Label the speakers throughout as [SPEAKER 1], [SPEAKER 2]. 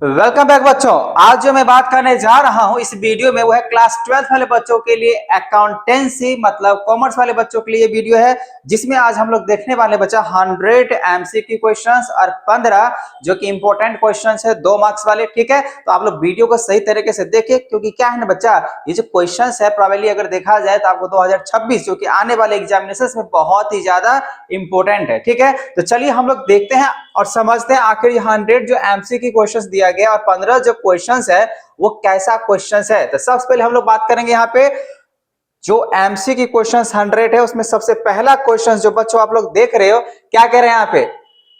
[SPEAKER 1] Welcome back बच्चों। आज जो मैं बात करने जा रहा हूं इस वीडियो में वो है क्लास 12 वाले बच्चों के लिए अकाउंटेंसी मतलब कॉमर्स वाले बच्चों के लिए ये वीडियो है, जिसमें आज हम लोग देखने वाले बच्चा 100 एमसीक्यू क्वेश्चंस और 15 जो कि इंपॉर्टेंट क्वेश्चंस है 2 मार्क्स वाले। ठीक है, तो आप लोग वीडियो को सही तरीके से देखिए, क्योंकि क्या है ना बच्चा, ये जो क्वेश्चंस है प्रोबेबली अगर देखा जाए तो आपको 2026 जो कि आने वाले एग्जामिनेशन में बहुत ही ज्यादा इंपॉर्टेंट है। ठीक है, तो चलिए हम लोग देखते हैं और समझते हैं आखिर 100 जो एमसीक्यू क्वेश्चंस दिया गया और 15 जो क्वेश्चंस है वो कैसा क्वेश्चंस है। तो सबसे पहले हम लोग बात करेंगे यहाँ पे जो एमसीक्यू क्वेश्चंस 100 है उसमें सबसे पहला क्वेश्चन जो बच्चों आप लोग देख रहे हो, क्या कह रहे हैं यहाँ पे,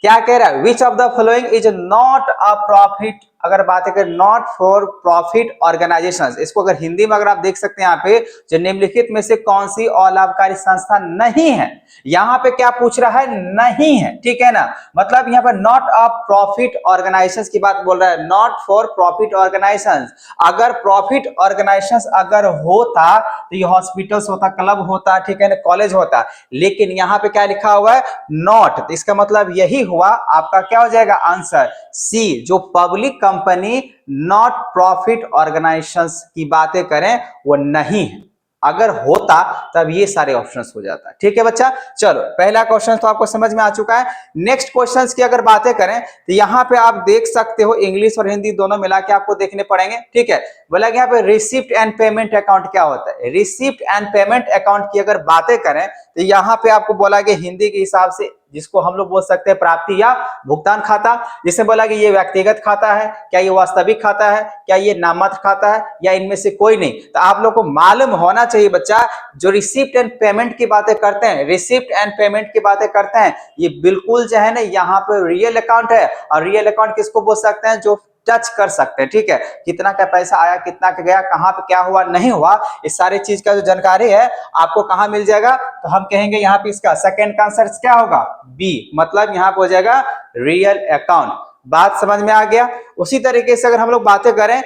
[SPEAKER 1] क्या कह रहा है, which of the following is not a profit. अगर बात करें नॉट फॉर प्रॉफिट ऑर्गेनाइजेशंस, इसको अगर हिंदी में अगर आप देख सकते हैं यहाँ पे, जो निम्नलिखित में से कौन सी अलाभकारी संस्था नहीं है। यहाँ पे क्या पूछ रहा है, नहीं है। ठीक है ना, मतलब यहाँ पे नॉट अ प्रॉफिट ऑर्गेनाइजेशंस की बात बोल रहा है, नॉट फॉर प्रॉफिट ऑर्गेनाइजेशंस। अगर प्रॉफिट ऑर्गेनाइजेशंस अगर होता तो ये हॉस्पिटल्स होता, क्लब होता, ठीक है ना, कॉलेज होता, लेकिन यहाँ पे क्या लिखा हुआ है, नॉट। तो इसका मतलब यही हुआ, आपका क्या हो जाएगा आंसर सी, जो public company not profit organisations की बातें करें वो नहीं है। अगर होता तब ये सारे ऑप्शंस हो जाता। ठीक है बच्चा, चलो पहला क्वेश्चन तो आपको समझ में आ चुका है। नेक्स्ट क्वेश्चंस की अगर बातें करें तो यहाँ पे आप देख सकते हो, इंग्लिश और हिंदी दोनों मिला के आपको देखने पड़ेंगे। ठीक है, बोला कि यहाँ पे रिसिप्ट एंड पेमेंट अकाउंट क्या होता है। रिसिप्ट एंड पेमेंट अकाउंट की अगर बातें करें तो यहाँ पे आपको बोला कि हिंदी के हिसाब से जिसको हम लोग बोल सकते हैं प्राप्ति या भुगतान खाता, जिसने बोला कि ये व्यक्तिगत खाता है, क्या ये वास्तविक खाता है, क्या ये नाममात्र खाता है, या इनमें से कोई नहीं। तो आप लोग को मालूम होना चाहिए बच्चा, जो रिसिप्ट एंड पेमेंट की बातें करते हैं, रिसिप्ट एंड पेमेंट की बातें करते हैं, ये बिल्कुल जो है ना यहाँ पे रियल अकाउंट है। और रियल अकाउंट किसको बोल सकते हैं, जो टच कर सकते हैं। ठीक है, कितना का पैसा आया, कितना का गया, कहां पे क्या हुआ नहीं हुआ, इस सारी चीज का जो जानकारी है आपको कहां मिल जाएगा। तो हम कहेंगे यहाँ पे इसका सेकंड का आंसर क्या होगा, बी, मतलब यहाँ पे हो जाएगा रियल अकाउंट। बात समझ में आ गया। उसी तरीके से अगर हम लोग बातें करें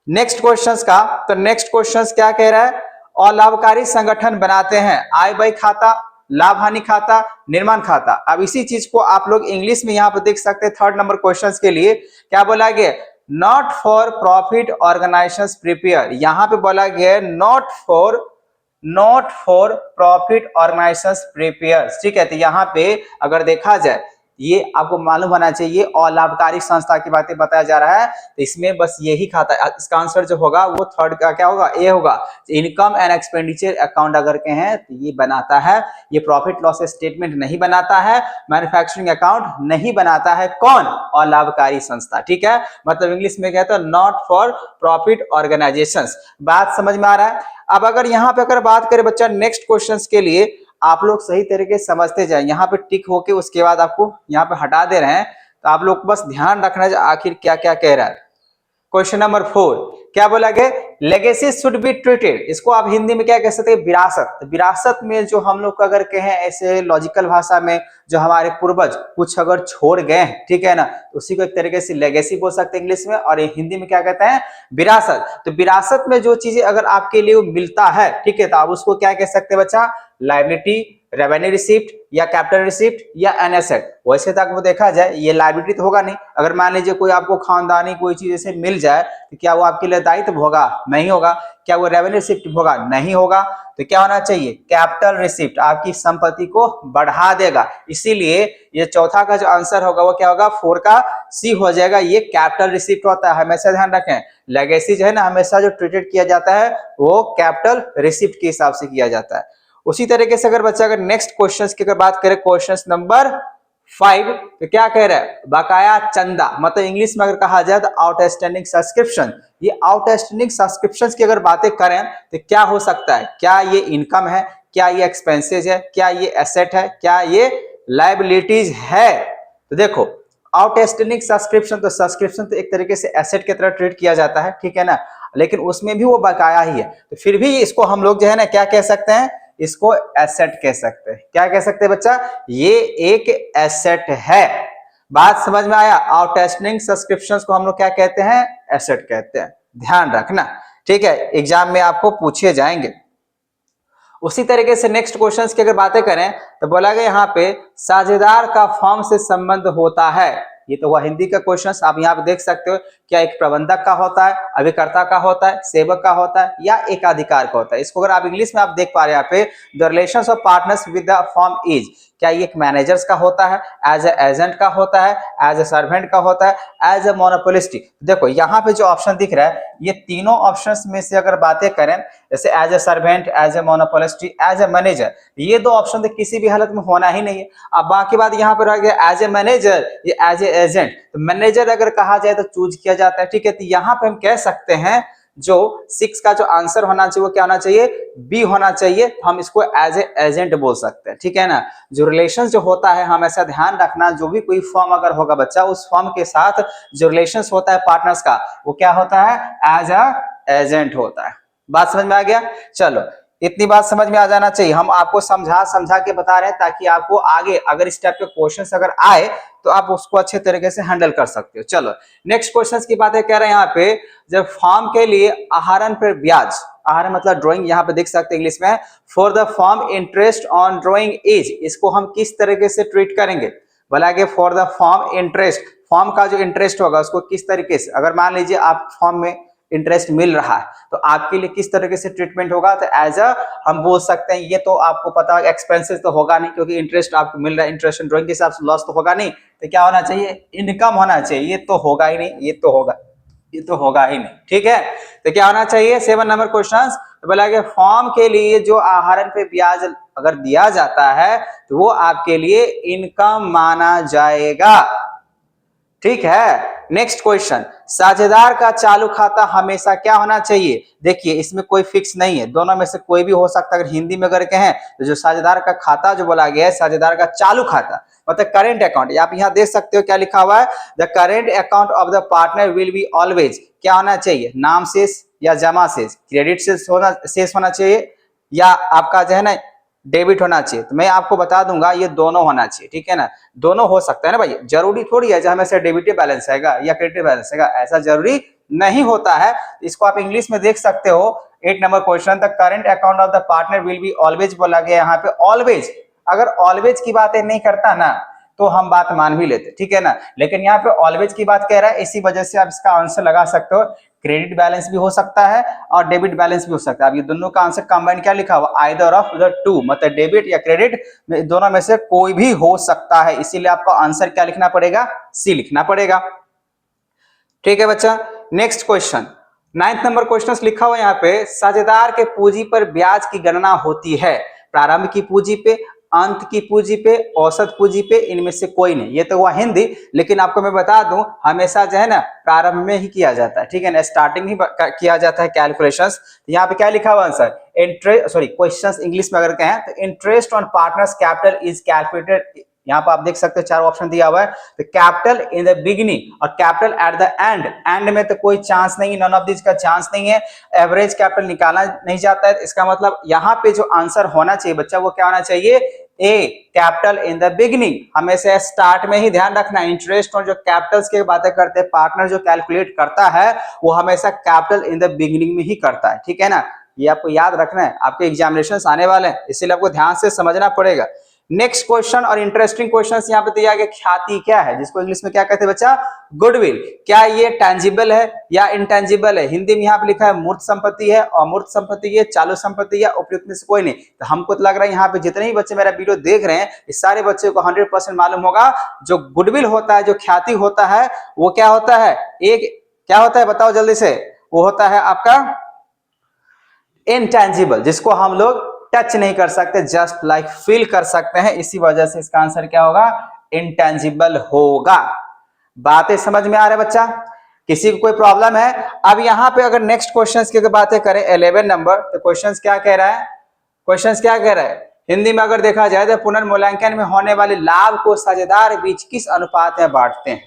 [SPEAKER 1] नेक्स्ट क्वेश्चंस का, तो नेक्स्ट क्वेश्चंस क्या कह रहा है, अलाभकारी संगठन बनाते हैं आय व्यय खाता, लाभ हानि खाता, निर्माण खाता। अब इसी चीज को आप लोग इंग्लिश में यहाँ पर देख सकते हैं। थर्ड नंबर क्वेश्चन के लिए क्या बोला गया, not for profit organisations prepare. यहाँ पे बोला गया not for profit organisations prepare. ठीक है, तो यहाँ पे अगर देखा जाए ये आपको मालूम होना चाहिए अलाभकारी संस्था की बातें बताया जा रहा है, तो इसमें बस यही खाता है। इसका आंसर जो होगा वो थर्ड का क्या होगा, ए होगा। इनकम एंड एक्सपेंडिचर अकाउंट अगर के हैं तो ये बनाता है, ये प्रॉफिट लॉस स्टेटमेंट नहीं बनाता है, मैन्युफैक्चरिंग अकाउंट नहीं बनाता है, कौन, अलाभकारी संस्था। ठीक है, मतलब इंग्लिश में कहता है नॉट फॉर प्रॉफिट ऑर्गेनाइजेशंस। बात समझ में आ रहा है। अब अगर यहाँ पे अगर बात करें बच्चा नेक्स्ट क्वेश्चन के लिए, आप लोग सही तरीके से समझते जाए, यहाँ पे टिक होके उसके बाद आपको यहाँ पे हटा दे रहे हैं, तो आप लोग बस ध्यान रखना है आखिर क्या क्या कह रहा है। क्वेश्चन नंबर 4 क्या बोला गया, लेगेसी शुड बी ट्रीटेड। इसको आप हिंदी में क्या कह सकते हैं, विरासत। विरासत में जो हम लोग अगर कहें ऐसे लॉजिकल भाषा में, जो हमारे पूर्वज कुछ अगर छोड़ गए हैं, ठीक है ना, तो उसी को एक तरीके से लेगेसी बोल सकते हैं इंग्लिश में, और हिंदी में क्या कहते हैं, विरासत। तो विरासत में जो चीजें अगर आपके लिए मिलता है, ठीक है, तो आप उसको क्या कह सकते हैं बच्चा, लायबिलिटी, रेवेन्यू रिसिप्ट, या कैपिटल रिसिप्ट, या एन एसेट। वैसे तक वो देखा जाए ये लायबिलिटी तो होगा नहीं। अगर मान लीजिए कोई आपको खानदानी कोई चीज ऐसे मिल जाए तो क्या वो आपके लिए दायित्व होगा, नहीं होगा। क्या वो रेवेन्यू रिसिप्ट होगा, नहीं होगा। तो क्या होना चाहिए, कैपिटल रिसिप्ट, आपकी संपत्ति को बढ़ा देगा। इसीलिए ये चौथा का जो आंसर होगा वो क्या होगा, 4 का सी हो जाएगा, ये कैपिटल रिसिप्ट होता है। हमेशा ध्यान रखें, लेगेसी जो है ना हमेशा जो ट्रीटेड किया जाता है वो कैपिटल रिसिप्ट के हिसाब से किया जाता है। उसी तरीके से अगर बच्चा अगर नेक्स्ट क्वेश्चंस की अगर बात करें, क्वेश्चंस नंबर 5, तो क्या कह रहा है, बकाया चंदा, मतलब इंग्लिश में अगर कहा जाए तो आउटस्टैंडिंग सब्सक्रिप्शन। ये आउटस्टैंडिंग सब्सक्रिप्शंस की अगर बातें करें तो क्या हो सकता है, क्या ये इनकम है, क्या ये एक्सपेंसेज है, क्या ये एसेट है, क्या ये लायबिलिटीज है। तो देखो आउटस्टैंडिंग सब्सक्रिप्शन, तो सब्सक्रिप्शन तो एक तरीके से एसेट की तरह ट्रीट किया जाता है, ठीक है ना, लेकिन उसमें भी वो बकाया ही है। तो फिर भी इसको हम लोग जो है ना क्या कह सकते हैं, इसको एसेट कह सकते हैं। क्या कह सकते हैं बच्चा, ये एक एसेट है। बात समझ में आया। आउटस्टैंडिंग सब्सक्रिप्शंस को हम लोग क्या कहते हैं, एसेट कहते हैं। ध्यान रखना, ठीक है, एग्जाम में आपको पूछे जाएंगे। उसी तरीके से नेक्स्ट क्वेश्चंस की अगर बातें करें तो बोला गया यहाँ पे साझेदार का फॉर्म से संबंध होता है। ये तो हुआ हिंदी का क्वेश्चन, आप यहाँ पे देख सकते हो क्या एक प्रबंधक का होता है, अभिकर्ता का होता है, सेवक का होता है या एकाधिकार का होता है। इसको अगर आप इंग्लिश में आप देख पा रहे हैं यहाँ पे, the relations of partners with the firm is, क्या ये एक मैनेजर्स का होता है, एज ए एजेंट का होता है, एज ए सर्वेंट का होता है, एज ए मोनोपोलिस्ट। देखो यहाँ पे जो ऑप्शन दिख रहा है, ये तीनों ऑप्शंस में से अगर बातें करें, जैसे as a servant, as a monopolist, as a manager, ये दो ऑप्शन तो किसी भी हालत में होना ही नहीं है। अब बाकी बात यहाँ पर आ गया एज ए मैनेजर, ये एज ए एजेंट, तो मैनेजर अगर कहा जाए तो चूज किया जाता है, ठीक है। तो यहाँ पे हम कह सकते हैं जो 6 का जो आंसर होना चाहिए वो क्या होना चाहिए, बी होना चाहिए। हम इसको एज ए एजेंट बोल सकते हैं, ठीक है ना। जो रिलेशन जो होता है, हमेशा ध्यान रखना, जो भी कोई फर्म अगर होगा बच्चा, उस फर्म के साथ जो रिलेशन होता है पार्टनर्स का, वो क्या होता है, एज ए एजेंट होता है। बात समझ में आ गया। चलो इतनी बात समझ में आ जाना चाहिए, हम आपको समझा समझा के बता रहे हैं ताकि आपको आगे अगर इस टाइप के क्वेश्चंस अगर आए तो आप उसको अच्छे तरीके से हैंडल कर सकते हो। चलो नेक्स्ट क्वेश्चंस की बातें कह रहे हैं यहाँ पे, जब फॉर्म के लिए आहरण पर ब्याज, आहरण मतलब ड्राइंग, यहाँ पे देख सकते हैं इंग्लिश में, for the firm interest on drawing is, इसको हम किस तरीके से ट्रीट करेंगे, बोला कि for the firm interest, form का जो इंटरेस्ट होगा उसको किस तरीके से, अगर मान लीजिए आप फॉर्म में इंटरेस्ट मिल रहा है तो आपके लिए किस तरीके से ट्रीटमेंट होगा, तो एज अ हम बोल सकते हैं, ये तो आपको पता है एक्सपेंसेस तो होगा नहीं क्योंकि इंटरेस्ट आपको मिल रहा है, इंटरेस्ट ड्राइंग के हिसाब से लॉस तो होगा नहीं, तो क्या होना चाहिए, इनकम होना चाहिए। ये तो होगा ही नहीं, ये तो होगा ही नहीं, ठीक है। तो क्या होना चाहिए, 7 नंबर क्वेश्चन बोला कि फॉर्म के लिए जो आहरण पे ब्याज अगर दिया जाता है तो वो आपके लिए इनकम माना जाएगा, ठीक है। नेक्स्ट क्वेश्चन, साझेदार का चालू खाता हमेशा क्या होना चाहिए, देखिए इसमें कोई फिक्स नहीं है, दोनों में से कोई भी हो सकता है। अगर हिंदी में अगर कहें तो जो साझेदार का खाता जो बोला गया है, साझेदार का चालू खाता मतलब करेंट अकाउंट, आप यहाँ देख सकते हो क्या लिखा हुआ है, the current account of the partner will be always, क्या होना चाहिए, नाम शेष या जमा शेष, क्रेडिट शेष होना चाहिए या आपका जो है ना डेबिट होना चाहिए। तो मैं आपको बता दूंगा ये दोनों होना चाहिए, ठीक है ना, दोनों हो सकता है ना भाई, जरूरी थोड़ी है जहां से डेबिट बैलेंस आएगा या क्रेडिट बैलेंस आएगा, ऐसा जरूरी नहीं होता है। इसको आप इंग्लिश में देख सकते हो। 8 number question, the current account of the partner will be always बोला गया यहाँ पे, ऑलवेज, अगर ऑलवेज की बातें नहीं करता ना तो हम बात मान भी लेते, ठीक है ना, लेकिन यहाँ पे ऑलवेज की बात कह रहा है, इसी वजह से आप इसका आंसर लगा सकते हो, क्रेडिट बैलेंस भी हो सकता है और डेबिट बैलेंस भी हो सकता है। अब ये दोनों का आंसर कंबाइन क्या लिखा हुआ, आइदर ऑफ द टू, मतलब डेबिट या क्रेडिट दोनों में से कोई भी हो सकता है, इसीलिए आपको आंसर क्या लिखना पड़ेगा, सी लिखना पड़ेगा, ठीक है बच्चा। Next question, 9th number question लिखा हुआ यहाँ पे, साझेदार के पूंजी पर ब्याज की गणना होती है, प्रारंभ की पूंजी पे, अंत की पूंजी पे, औसत पूंजी पे, इनमें से कोई नहीं। ये तो हुआ हिंदी, लेकिन आपको मैं बता दूं हमेशा जो है ना प्रारंभ में ही किया जाता है, ठीक है ना, स्टार्टिंग ही किया जाता है कैलकुलेशंस। यहाँ पे क्या लिखा हुआ answer, interest, sorry questions English में अगर कहें तो interest on partners capital is calculated, यहाँ पर आप देख सकते हो 4 ऑप्शन दिया हुआ है, तो कैपिटल इन द बिगिनिंग और capital at the end, and में तो कोई चांस नहीं है, नन ऑफ दिस का चांस नहीं है, एवरेज कैपिटल निकाला नहीं जाता है। इसका मतलब यहाँ पे जो आंसर होना चाहिए बच्चा वो क्या होना चाहिए, ए कैपिटल इन द बिगिनिंग, हमेशा स्टार्ट में ही ध्यान रखना। इंटरेस्ट और जो कैपिटल्स की बातें करते हैं पार्टनर जो कैलकुलेट करता है वो हमेशा कैपिटल इन द बिगिनिंग में ही करता है, ठीक है ना, ये आपको याद रखना है, आपके एग्जामिनेशन आने वाले हैं इसीलिए आपको ध्यान से समझना पड़ेगा। नेक्स्ट क्वेश्चन और इंटरेस्टिंग क्वेश्चन यहाँ पे दिया गया, ख्याति क्या है, जिसको इंग्लिश में क्या कहते हैं बच्चा, गुडविल, क्या ये टेंजिबल है या इंटेंजिबल है, हिंदी में यहाँ पे लिखा है मूर्त संपत्ति है, अमूर्त संपत्ति है, चालू संपत्ति है, उपयुक्त में से कोई नहीं। तो हमको तो लग रहा है यहाँ पे जितने भी बच्चे मेरा वीडियो देख रहे हैं इस सारे बच्चे को 100% मालूम होगा, जो गुडविल होता है, जो ख्याति होता है वो क्या होता है, एक क्या होता है बताओ जल्दी से, वो होता है आपका इंटेंजिबल, जिसको हम लोग टच नहीं कर सकते, जस्ट लाइक फील कर सकते हैं, इसी वजह से इसका आंसर क्या होगा, इंटेंजिबल होगा। बातें समझ में आ रहा है बच्चा, किसी को कोई प्रॉब्लम है। अब यहाँ पे अगर नेक्स्ट क्वेश्चंस की बातें करें 11 नंबर, तो क्वेश्चंस क्या कह रहा है, क्वेश्चंस क्या कह रहा है, हिंदी में अगर देखा जाए तो पुनर्मूल्यांकन में होने वाले लाभ को साझेदार बीच किस अनुपात में बांटते हैं।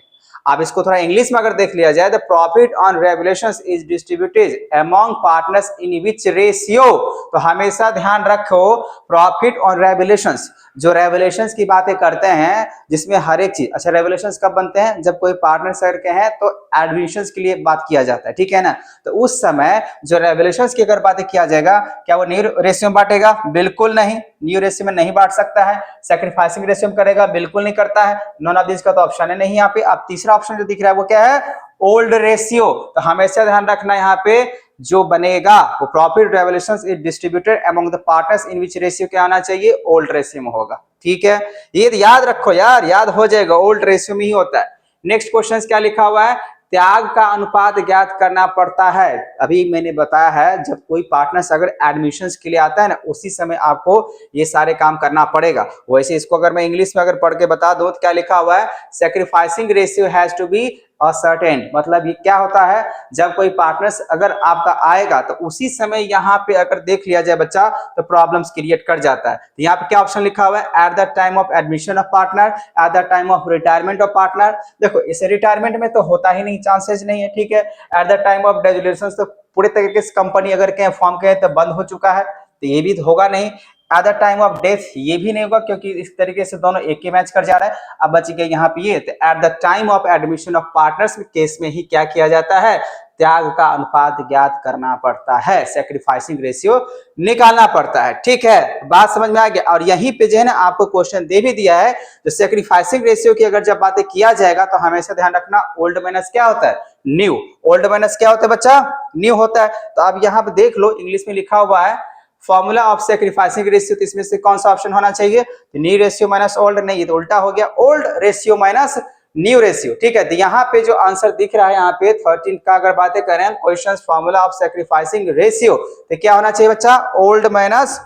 [SPEAKER 1] अब इसको थोड़ा इंग्लिश में अगर देख लिया जाए, the profit on revaluations is distributed among partners in which ratio, तो हमेशा ध्यान रखो प्रॉफिट ऑन रेवल्यूशंस, जो रेवल्यूशंस की बातें करते हैं जिसमें हर एक चीज, अच्छा रेवल्यूशंस कब बनते हैं, जब कोई पार्टनर शेयर के हैं तो एडमिशंस के लिए बात किया जाता है, ठीक है ना, तो उस समय जो रेवल्यूशंस की अगर बातें किया जाएगा क्या वो न्यू रेशियो में बांटेगा, बिल्कुल नहीं, न्यू रेशियो में नहीं बांट सकता है। सैक्रिफाइसिंग रेशियो में करेगा, बिल्कुल नहीं करता है, नॉन ऑफ दिस का तो ऑप्शन है नहीं यहाँ पे। अब तीसरा ऑप्शन जो दिख रहा है वो क्या है, ओल्ड रेशियो, तो हमेशा ध्यान रखना यहाँ पे जो बनेगा वो profit revolutions is distributed among the partners in which ratio क्या होना चाहिए, ओल्ड रेशियो में होगा। ठीक है, ये याद रखो यार, याद हो जाएगा, ओल्ड रेशियो में ही होता है। नेक्स्ट क्वेश्चन क्या लिखा हुआ है, त्याग का अनुपात ज्ञात करना पड़ता है। अभी मैंने बताया है जब कोई पार्टनर्स अगर एडमिशंस के लिए आता है ना, उसी समय आपको ये सारे काम करना पड़ेगा। वैसे इसको अगर मैं इंग्लिश में अगर पढ़ के बता दूं तो क्या लिखा हुआ है, sacrificing ratio has to be ascertain. मतलब ये क्या होता है, जब कोई पार्टनर्स अगर आपका आएगा तो उसी समय यहाँ पे अगर देख लिया जाए बच्चा तो प्रॉब्लम्स क्रिएट कर जाता है। तो यहाँ पे क्या ऑप्शन लिखा हुआ है, at the time of admission of partner, at the time of retirement of partner. देखो इसे रिटायरमेंट में तो होता ही नहीं, चांसेस नहीं है। ठीक है, at the time of dissolution तो पूरे तरीके से कंपनी अगर कहें फॉर्म कहे तो बंद हो चुका है, तो ये भी होगा नहीं। At the time of death ये भी नहीं होगा, क्योंकि इस तरीके से दोनों एक ही मैच कर जा रहा है। अब बच गए यहाँ पे ये, तो at the time of admission of partners case में ही क्या किया जाता है, त्याग का अनुपात ज्ञात करना पड़ता है, सैक्रिफाइसिंग रेशियो निकालना पड़ता है। ठीक है, बात समझ में आ गया। और यहीं पे जो है ना आपको क्वेश्चन दे भी दिया है, तो सैक्रिफाइसिंग रेशियो की अगर जब बातें किया जाएगा तो हमेशा ध्यान रखना ओल्ड माइनस क्या होता है, न्यू। ओल्ड माइनस क्या होता है बच्चा, न्यू होता है। तो अब यहाँ पे देख लो इंग्लिश में लिखा हुआ है फॉर्मूला ऑफ सैक्रिफाइसिंग रेशियो, तो इसमें से कौन सा ऑप्शन होना चाहिए, न्यू रेशियो माइनस ओल्ड, नहीं ये तो उल्टा हो गया, old ratio minus new ratio. ठीक है, तो यहाँ पे जो आंसर दिख रहा है यहाँ पे 13 का अगर बातें करें question formula of sacrificing ratio, तो क्या होना चाहिए बच्चा, ओल्ड माइनस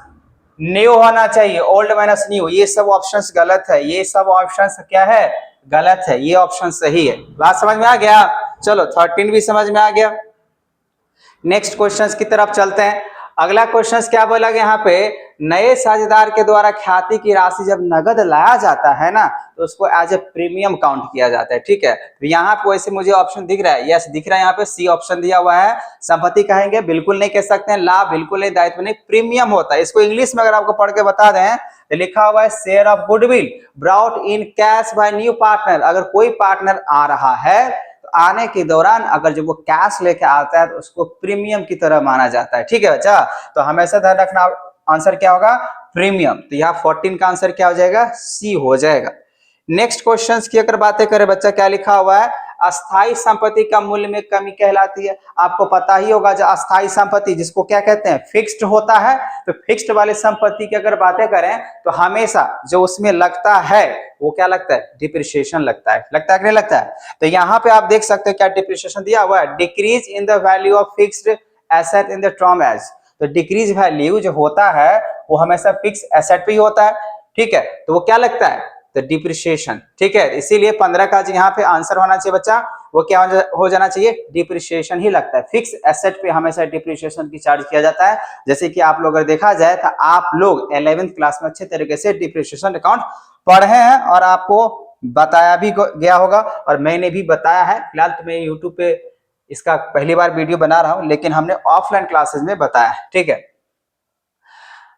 [SPEAKER 1] न्यू होना चाहिए, ओल्ड माइनस न्यू। ये सब ऑप्शंस गलत है, ये सब ऑप्शंस क्या है, गलत है, ये ऑप्शन सही है। बात समझ में आ गया, चलो 13 भी समझ में आ गया। नेक्स्ट क्वेश्चंस की तरफ चलते हैं। अगला क्वेश्चंस क्या बोला गया यहाँ पे, नए साझेदार के द्वारा ख्याति की राशि जब नगद लाया जाता है ना, तो उसको एज ए प्रीमियम काउंट किया जाता है। ठीक है, तो यहाँ पे वैसे मुझे ऑप्शन दिख रहा है, यस दिख रहा है, यहाँ पे सी ऑप्शन दिया हुआ है। संपत्ति कहेंगे, बिल्कुल नहीं कह सकते हैं, लाभ बिल्कुल नहीं, दायित्व नहीं, प्रीमियम होता है। इसको इंग्लिश में अगर आपको पढ़ के बता दें तो लिखा हुआ है share of goodwill brought in cash by new partner. अगर कोई पार्टनर आ रहा है, आने के दौरान अगर जब वो कैश लेके आता है तो उसको प्रीमियम की तरह माना जाता है। ठीक है बच्चा, तो हमेशा ध्यान रखना आंसर क्या होगा, प्रीमियम। तो यहाँ 14 का आंसर क्या हो जाएगा, सी हो जाएगा। नेक्स्ट क्वेश्चंस की अगर बातें करें बच्चा, क्या लिखा हुआ है, अस्थाई संपत्ति का मूल्य में कमी कहलाती है। आपको पता ही होगा जो अस्थाई संपत्ति जिसको क्या कहते हैं, फिक्स्ड होता है, तो फिक्स्ड वाले संपत्ति की अगर बातें करें तो हमेशा जो उसमें लगता है वो क्या लगता है, डिप्रिसिएशन लगता है। लगता है कि नहीं लगता है, तो यहाँ पे आप देख सकते हैं क्या डिप्रिसिएशन दिया हुआ है, decrease in the value of fixed asset in the term age. तो डिक्रीज वैल्यू जो होता है वो हमेशा फिक्स एसेट पे ही होता है। ठीक है, तो वो क्या लगता है, तो डिप्रिसिएशन। ठीक है, इसीलिए 15 का यहाँ पे आंसर होना चाहिए बच्चा, वो क्या हो जाना चाहिए, डिप्रिसिएशन ही लगता है। फिक्स एसेट पे हमेशा डिप्रिसिएशन की चार्ज किया जाता है। जैसे कि आप लोग अगर देखा जाए तो आप लोग 11वीं क्लास में अच्छे तरीके से डिप्रिसिएशन अकाउंट पढ़े हैं और आपको बताया भी गया होगा, और मैंने भी बताया है। फिलहाल तो मैं यूट्यूब पे इसका पहली बार वीडियो बना रहा हूं, लेकिन हमने ऑफलाइन क्लासेस में बताया है। ठीक है,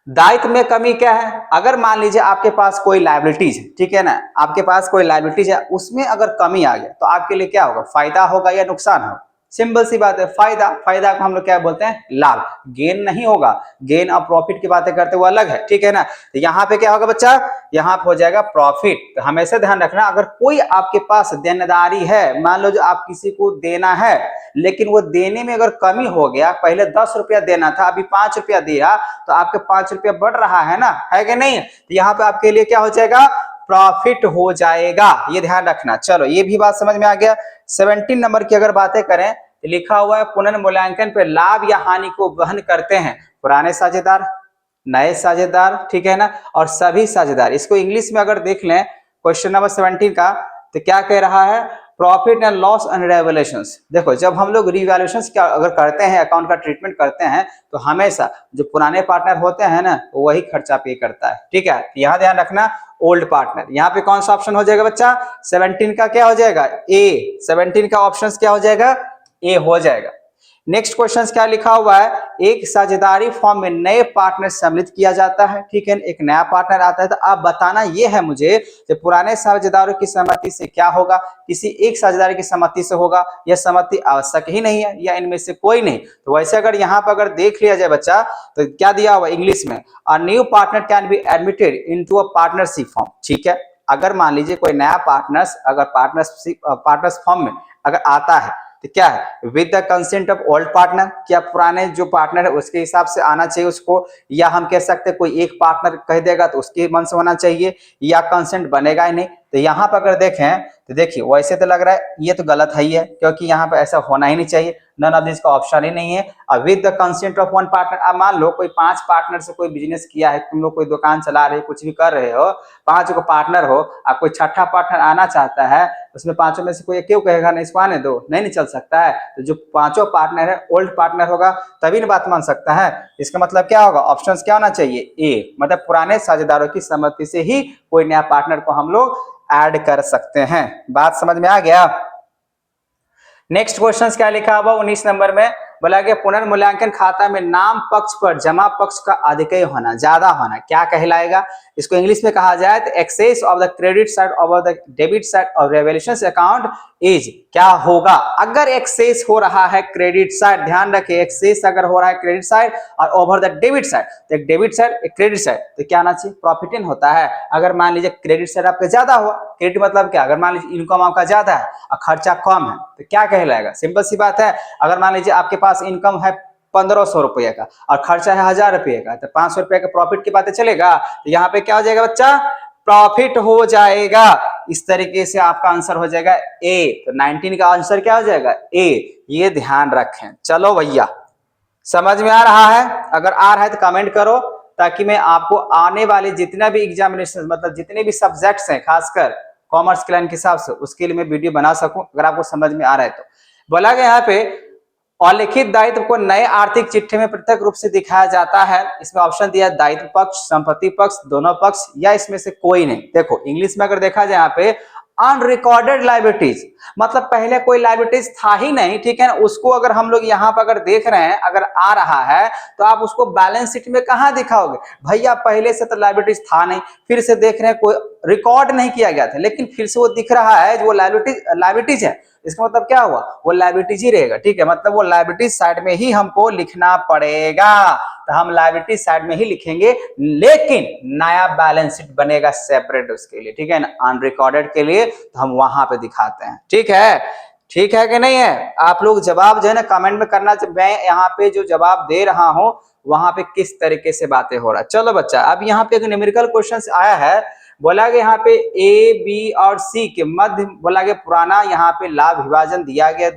[SPEAKER 1] दायित्व में कमी क्या है, अगर मान लीजिए आपके पास कोई लायबिलिटीज है, ठीक है ना, आपके पास कोई लायबिलिटीज है, उसमें अगर कमी आ गया तो आपके लिए क्या होगा, फायदा होगा या नुकसान होगा, सिंपल सी बात है, फायदा। फायदा को हम लोग क्या बोलते हैं, लाभ। गेन नहीं होगा, गेन और प्रॉफिट की बातें करते हुए अलग है। ठीक है ना, तो यहाँ पे क्या होगा बच्चा, यहाँ पे हो जाएगा प्रॉफिट। तो हमेशा ध्यान रखना, अगर कोई आपके पास देनदारी है, मान लो जो आप किसी को देना है, लेकिन वो देने में अगर कमी हो गया, पहले 10 रुपया देना था, अभी 5 रुपया दिया, तो आपके 5 रुपया बढ़ रहा है ना, है कि नहीं, तो यहाँ पे आपके लिए क्या हो जाएगा, प्रॉफिट हो जाएगा, ये ध्यान रखना। चलो ये भी बात समझ में आ गया। 17 नंबर की अगर बातें करें तो लिखा हुआ है पुनर्मूल्यांकन पे लाभ या हानि को वहन करते हैं पुराने साझेदार, नए साझेदार, ठीक है ना, और सभी साझेदार। इसको इंग्लिश में अगर देख लें क्वेश्चन नंबर 17 का, तो क्या कह रहा है, प्रॉफिट एंड लॉस एंड रिवैल्यूएशंस। देखो जब हम लोग रिवैल्यूएशंस का अगर करते हैं, अकाउंट का ट्रीटमेंट करते हैं, तो हमेशा जो पुराने पार्टनर होते हैं ना, वही खर्चा पे करता है। ठीक है, यहाँ ध्यान रखना, ओल्ड पार्टनर। यहाँ पे कौन सा ऑप्शन हो जाएगा बच्चा, 17 का क्या हो जाएगा, ए। 17 का ऑप्शन क्या हो जाएगा, ए हो जाएगा। नेक्स्ट क्वेश्चन क्या लिखा हुआ है, एक साझेदारी फॉर्म में नए पार्टनर सम्मिलित किया जाता है। ठीक है, एक नया पार्टनर आता है, तो आप बताना ये है मुझे कि पुराने साझेदारों की सहमति से क्या होगा, किसी एक साझेदारी की सहमति से होगा, यह सहमति आवश्यक ही नहीं है, या इनमें से कोई नहीं। तो वैसे अगर यहाँ पर अगर देख लिया जाए बच्चा, तो क्या दिया हुआ इंग्लिश में, a new partner can be admitted into a partnership form. ठीक है, अगर मान लीजिए कोई नया पार्टनर्स अगर पार्टनर्स फॉर्म में अगर आता है, तो क्या है with the consent of old partner, क्या पुराने जो पार्टनर है उसके हिसाब से आना चाहिए उसको, या हम कह सकते हैं कोई एक पार्टनर कह देगा तो उसके मन से होना चाहिए, या कंसेंट बनेगा ही नहीं। तो यहाँ पर अगर देखें तो देखिए वैसे तो लग रहा है ये तो गलत है ही है, क्योंकि यहाँ पे ऐसा होना ही नहीं चाहिए, नन ऑफ दिस का ऑप्शन ही नहीं है। अब with the consent of one partner, अब मान लो कोई 5 पार्टनर से कोई बिजनेस किया है, तुम लोग कोई दुकान चला रहे हो कुछ भी कर रहे हो, 5 को पार्टनर हो, अब कोई छठा पार्टनर आना चाहता है, उसमें 5 में से कोई क्यों कहेगा नहीं इसको आने दो, नहीं चल सकता है। तो जो 5 पार्टनर है ओल्ड पार्टनर होगा तभी ना बात मान सकता है। इसका मतलब क्या होगा, ऑप्शन क्या होना चाहिए ए, मतलब पुराने साझेदारों की सहमति से ही कोई नया पार्टनर को हम लोग ऐड कर सकते हैं। बात समझ में आ गया। नेक्स्ट क्वेश्चन क्या लिखा हुआ 19 नंबर में, बोला कि पुनर्मूल्यांकन खाता में नाम पक्ष पर जमा पक्ष का अधिकय होना, ज्यादा होना क्या कहलाएगा। इसको इंग्लिश में कहा जाए तो excess of the credit side over the debit side of revaluation account is, क्या होगा अगर एक्सेस हो रहा है क्रेडिट साइड, ध्यान रखिए एक्सेस अगर हो रहा है क्रेडिट साइड और ओवर द डेबिट साइड, तो एक डेबिट साइड एक क्रेडिट साइड, तो क्या आना चाहिए प्रॉफिट इन होता है। अगर मान लीजिए क्रेडिट साइड आपका ज्यादा हुआ, क्रेडिट मतलब क्या, अगर मान लीजिए इनकम आपका ज्यादा है और खर्चा कम है तो क्या कहलाएगा, सिंपल सी बात है। अगर मान लीजिए आपके पास इनकम है 1500 रुपये का और खर्चा है 1000 रुपये का, तो 500 रुपये का प्रॉफिट की बातें चलेगा। तो यहाँ पे क्या हो जाएगा बच्चा, प्रॉफिट हो जाएगा। इस तरीके से आपका आंसर हो जाएगा ए। तो 19 का आंसर क्या हो जाएगा ए, ये ध्यान रखें। चलो भैया समझ में आ रहा है, अगर आ रहा है तो कमेंट करो, ताकि मैं आपको आने वाले जितना भी एग्जामिनेशन मतलब जितने भी सब्जेक्ट्स हैं खासकर कॉमर्स के लाइन के हिसाब से उसके लिए मैं वीडियो बना सकूं, अगर आपको समझ में आ रहा है तो। बोला गया यहाँ पे अलिखित दायित्व को नए आर्थिक चिट्ठे में पृथक रूप से दिखाया जाता है। इसमें ऑप्शन दिया दायित्व पक्ष, संपत्ति पक्ष, दोनों पक्ष, या इसमें से कोई नहीं। देखो इंग्लिश में अगर देखा जाए यहाँ पे अनरिकॉर्डेड लाइबिलिटीज, मतलब पहले कोई लाइबिलिटीज था ही नहीं, ठीक है ना, उसको अगर हम लोग यहाँ पर अगर देख रहे हैं अगर आ रहा है तो आप उसको बैलेंस शीट में कहाँ दिखाओगे भैया, पहले से तो लाइबिलिटीज था नहीं, फिर से देख रहे हैं कोई रिकॉर्ड नहीं किया गया था लेकिन फिर से वो दिख रहा है जो वो लाइबिलिटीज है, इसका मतलब क्या हुआ वो लायबिलिटीज ही रहेगा, ठीक है, मतलब वो लायबिलिटीज साइड में ही हमको लिखना पड़ेगा। तो हम लायबिलिटी साइड में ही लिखेंगे, लेकिन नया बैलेंस शीट बनेगा सेपरेट उसके लिए, ठीक है ना, अनरिकॉर्डेड के लिए तो हम वहां पे दिखाते हैं। ठीक है, ठीक है कि नहीं है। आप लोग जवाब जो है ना कमेंट में करना, मैं यहाँ पे जो जवाब दे रहा हूँ वहां पे किस तरीके से बातें हो रहा है। चलो बच्चा, अब यहाँ पे एक न्यूमेरिकल क्वेश्चन आया है, बोला गया यहाँ पे ए बी और सी के मध्य बोला गया पुराना यहाँ पे लाभ विभाजन दिया गया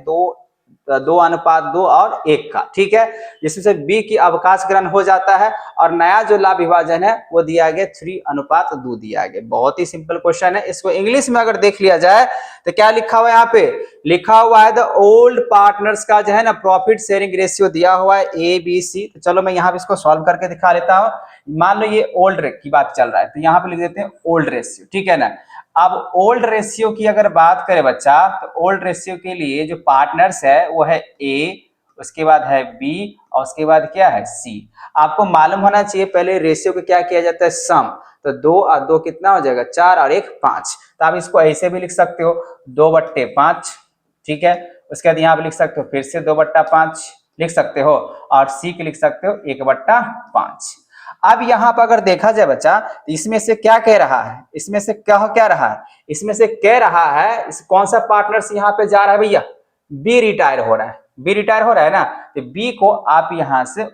[SPEAKER 1] 2:2 और 1 का, ठीक है, जिसमें से बी की अवकाश ग्रहण हो जाता है और नया जो लाभ विभाजन है वो दिया गया 3:2 दिया गया। बहुत ही सिंपल क्वेश्चन है। इसको इंग्लिश में अगर देख लिया जाए तो क्या लिखा हुआ है यहाँ पे, लिखा हुआ है द ओल्ड पार्टनर्स का जो है ना प्रॉफिट शेयरिंग रेशियो दिया हुआ है ए बी सी। तो चलो मैं यहाँ पे इसको सॉल्व करके दिखा लेता हूँ। मान लो ये ओल्ड की बात चल रहा है तो यहाँ पे लिख देते हैं ओल्ड रेशियो, ठीक है ना। अब ओल्ड रेशियो की अगर बात करें बच्चा, तो ओल्ड रेशियो के लिए जो पार्टनर्स है वो है ए, उसके बाद है बी और उसके बाद क्या है सी। आपको मालूम होना चाहिए पहले रेशियो को क्या किया जाता है सम, तो 2 और 2 कितना हो जाएगा 4 और 1 5। तो आप इसको ऐसे भी लिख सकते हो 2/5, ठीक है। उसके बाद यहाँ पे लिख सकते हो फिर से 2/5 लिख सकते हो और सी के लिख सकते हो 1/5। अब यहाँ पर अगर देखा जाए बच्चा तो इसमें से क्या कह रहा है, इसमें से क्या रहा है, इसमें से कह रहा है इस कौन सा पार्टनर्स यहाँ पे जा रहा है भैया, बी रिटायर हो रहा है, बी रिटायर हो रहा है ना, तो बी को आप यहाँ से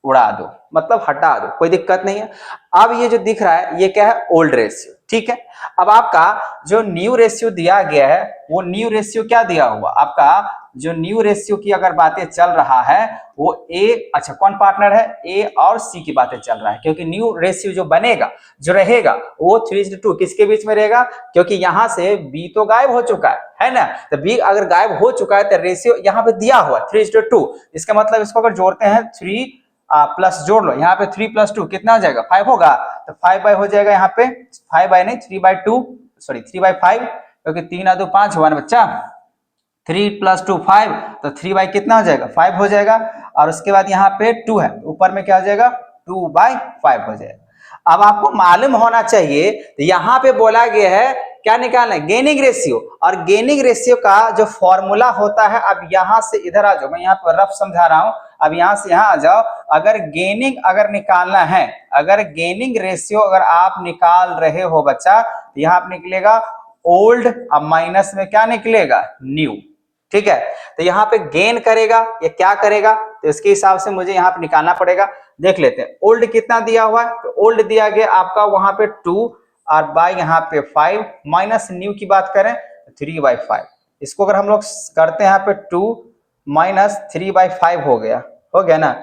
[SPEAKER 1] उड़ा दो, मतलब हटा दो, कोई दिक्कत नहीं है। अब ये जो दिख रहा है ये क्या है ओल्ड रेशियो, ठीक है। अब आपका जो न्यू रेशियो दिया गया है वो न्यू रेशियो क्या दिया हुआ आपका, जो न्यू रेशियो की अगर बातें चल रहा है वो ए, अच्छा कौन पार्टनर है ए और सी की बातें चल रहा है, क्योंकि न्यू रेशियो जो बनेगा जो रहेगा वो 3:2 किसके बीच में रहेगा, क्योंकि यहां से बी तो गायब हो चुका है ना, तो बी अगर गायब हो चुका है तो रेशियो यहाँ पे दिया हुआ 3:2। इसका मतलब इसको अगर जोड़ते हैं 3 प्लस जोड़ लो, यहाँ पे 3 + 2 कितना हो जाएगा 5 होगा, तो 5 हो जाएगा यहाँ पे 5 नहीं 3/2 सॉरी 3/5, क्योंकि 3 और 2 5 हुआ ना बच्चा, 3 + 2 5, तो 3 कितना हो जाएगा 5 हो जाएगा। और उसके बाद यहाँ पे 2 है, ऊपर में क्या हो जाएगा 2/5 हो जाएगा। अब आपको मालूम होना चाहिए तो यहाँ पे बोला गया है क्या निकालना है गेनिंग रेशियो, और गेनिंग रेशियो का जो फॉर्मूला होता है, अब यहाँ से इधर आ जाओ, मैं यहाँ पर रफ समझा रहा हूँ, अब यहाँ से यहाँ आ जाओ। अगर गेनिंग अगर निकालना है, अगर गेनिंग रेशियो अगर आप निकाल रहे हो बच्चा, तो यहाँ पे निकलेगा ओल्ड, अब माइनस में क्या निकलेगा न्यू, ठीक है। तो यहाँ पे गेन करेगा या क्या करेगा, तो इसके हिसाब से मुझे यहाँ पे निकालना पड़ेगा। देख लेते हैं ओल्ड कितना दिया हुआ है, तो ओल्ड दिया गया आपका वहां पे 2 और बाय यहाँ पे 5 माइनस न्यू की बात करें तो 3/5। इसको अगर हम लोग करते हैं यहाँ पे 2 माइनस 3/5 हो गया ना,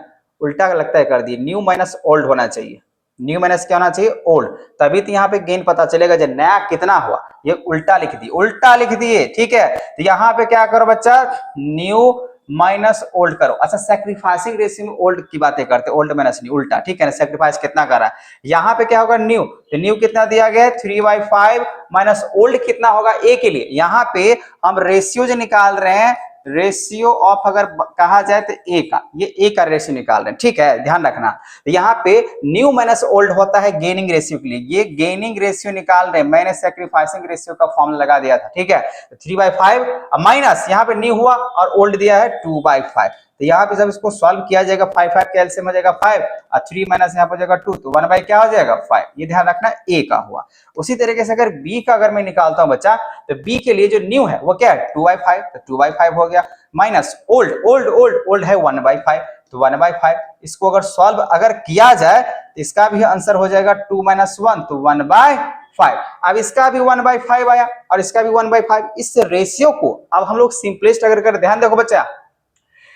[SPEAKER 1] उल्टा लगता है कर दिए, न्यू माइनस ओल्ड होना चाहिए, न्यू माइनस क्या होना चाहिए ओल्ड, तभी तो यहाँ पे गेन पता चलेगा जब नया कितना हुआ। ये उल्टा लिख दिए ठीक है। तो यहाँ पे क्या करो बच्चा, न्यू माइनस ओल्ड करो। अच्छा सैक्रिफाइसिंग रेशियो में ओल्ड की बातें करते, ओल्ड माइनस न्यू उल्टा, ठीक है ना, सैक्रिफाइस कितना कर रहा है। यहाँ पे क्या होगा न्यू, तो न्यू कितना दिया गया है 3/5 माइनस ओल्ड कितना होगा ए के लिए। यहाँ पे हम रेशियो जो निकाल रहे हैं, रेशियो ऑफ अगर कहा जाए तो ए का, ये ए का रेशियो निकाल रहे हैं, ठीक है ध्यान रखना। तो यहाँ पे न्यू माइनस ओल्ड होता है गेनिंग रेशियो के लिए, ये गेनिंग रेशियो निकाल रहे हैं, मैंने सैक्रिफाइसिंग रेशियो का फॉर्मूला लगा दिया था, ठीक है। तो 3/5 माइनस यहाँ पे न्यू हुआ और ओल्ड दिया है 2/5। तो यहाँ पे जब इसको सॉल्व किया जाएगा 5 5 का एलसीएम हो जाएगा 5 और 3 माइनस यहाँ पर हो जाएगा 2, तो 1 बाई क्या हो जाएगा 5। ये ध्यान रखना ए का हुआ। उसी तरीके से अगर बी का अगर मैं निकालता हूं बच्चा, तो बी के लिए जो न्यू है वो क्या है 2/5, तो 2/5 हो गया, माइनस ओल्ड है 1/5, तो 1/5। इसको अगर सॉल्व अगर किया जाए तो इसका भी आंसर हो जाएगा 2 माइनस 1, तो 1/5। अब इसका भी 1/5 आया और इसका भी 1/5। इस रेशियो को अब हम लोग सिंपलेस्ट अगर कर, ध्यान देखो बच्चा,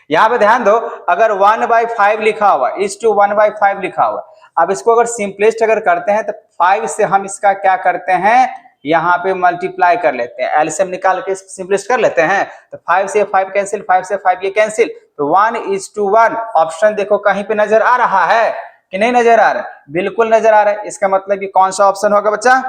[SPEAKER 1] यहाँ पे ध्यान दो, अगर 1/5 लिखा हुआ इज टू 1/5 लिखा हुआ, अब इसको अगर सिंपलेस्ट अगर करते हैं तो 5 से हम इसका क्या करते हैं, यहाँ पे मल्टीप्लाई कर लेते हैं, एलसीएम निकाल के सिंपलेस्ट कर लेते हैं। तो 5 से 5 कैंसिल, 5 से 5 ये कैंसिल, तो 1:1। ऑप्शन देखो कहीं पे नजर आ रहा है कि नहीं नजर आ रहा है, बिल्कुल नजर आ रहा है। इसका मतलब ये कौन सा ऑप्शन होगा बच्चा,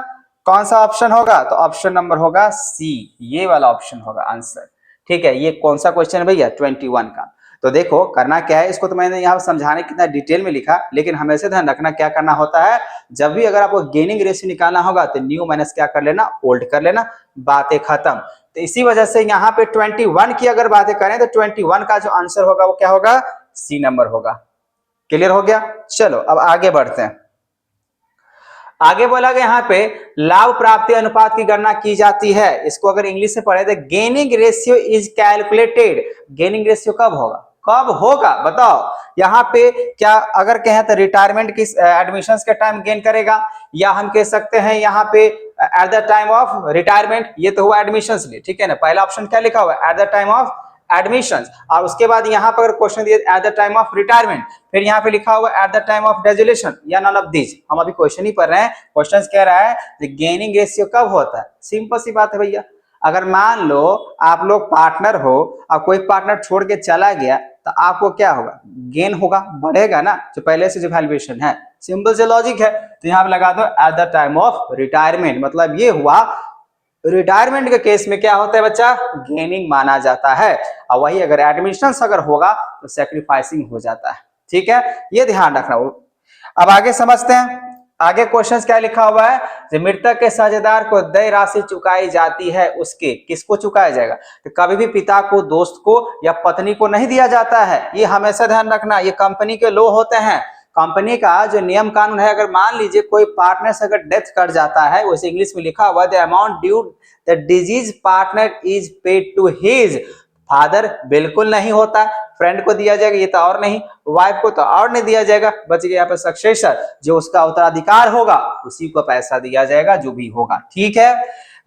[SPEAKER 1] कौन सा ऑप्शन होगा, तो ऑप्शन नंबर होगा सी, ये वाला ऑप्शन होगा आंसर, ठीक है। ये कौन सा क्वेश्चन है भैया 21 का। तो देखो करना क्या है, इसको तो मैंने यहाँ समझाने कितना डिटेल में लिखा, लेकिन हमेशा ध्यान रखना क्या करना होता है, जब भी अगर आपको गेनिंग रेशियो निकालना होगा तो न्यू माइनस क्या कर लेना ओल्ड कर लेना, बातें खत्म। तो इसी वजह से यहाँ पे 21 की अगर बातें करें तो 21 का जो आंसर होगा वो क्या होगा, सी नंबर होगा। क्लियर हो गया, चलो अब आगे बढ़ते हैं। आगे बोला गया यहाँ पे लाभ प्राप्ति अनुपात की गणना की जाती है। इसको अगर इंग्लिश से पढ़े तो gaining ratio is calculated. Gaining ratio कब होगा, कब होगा बताओ। यहाँ पे क्या अगर कहें तो रिटायरमेंट की एडमिशन के टाइम गेन करेगा, या हम कह सकते हैं यहाँ पे at the time of retirement, ये तो हुआ एडमिशन लिए, ठीक है ना। पहला ऑप्शन क्या लिखा हुआ है at the time of admissions, और उसके बाद यहाँ पर क्वेश्चन दिया at the time of retirement, फिर यहाँ पे लिखा हुआ एट द टाइम ऑफ डेजुलेशन, या नन ऑफ दीज। हम अभी क्वेश्चन ही पढ़ रहे हैं, क्वेश्चन कह रहा है गेनिंग रेशियो कब होता है। सिंपल सी बात है भैया, अगर मान लो आप लोग पार्टनर हो और कोई पार्टनर छोड़ के चला गया तो आपको क्या होगा, गेन होगा, बढ़ेगा ना, जो पहले से जो वैल्यूएशन है। सिंपल से लॉजिक है। तो यहाँ पे लगा दो at the time of retirement, मतलब ये हुआ रिटायरमेंट के केस में क्या होता है बच्चा, गेनिंग माना जाता है, और वही अगर एडमिशन अगर होगा तो सैक्रिफाइसिंग हो जाता है, ठीक है, ये ध्यान रखना। अब आगे समझते हैं, आगे क्वेश्चन क्या लिखा हुआ है, जो मृतक के साझेदार को देय राशि चुकाई जाती है उसके, किसको चुकाया जाएगा, तो कभी भी पिता को, दोस्त को या पत्नी को नहीं दिया जाता है। ये हमेशा ध्यान रखना, ये कंपनी के लॉ होते हैं, कंपनी का जो नियम कानून है। अगर मान लीजिए कोई पार्टनर से अगर डेथ कर जाता है, वैसे इंग्लिश में लिखा हुआ the amount due the deceased partner is paid to his father, बिल्कुल नहीं होता। फ्रेंड को दिया जाएगा, ये तो और नहीं, वाइफ को तो और नहीं दिया जाएगा, बच गया यहाँ पे सक्सेसर, जो उसका उत्तराधिकार होगा उसी को पैसा दिया जाएगा, जो भी होगा, ठीक है।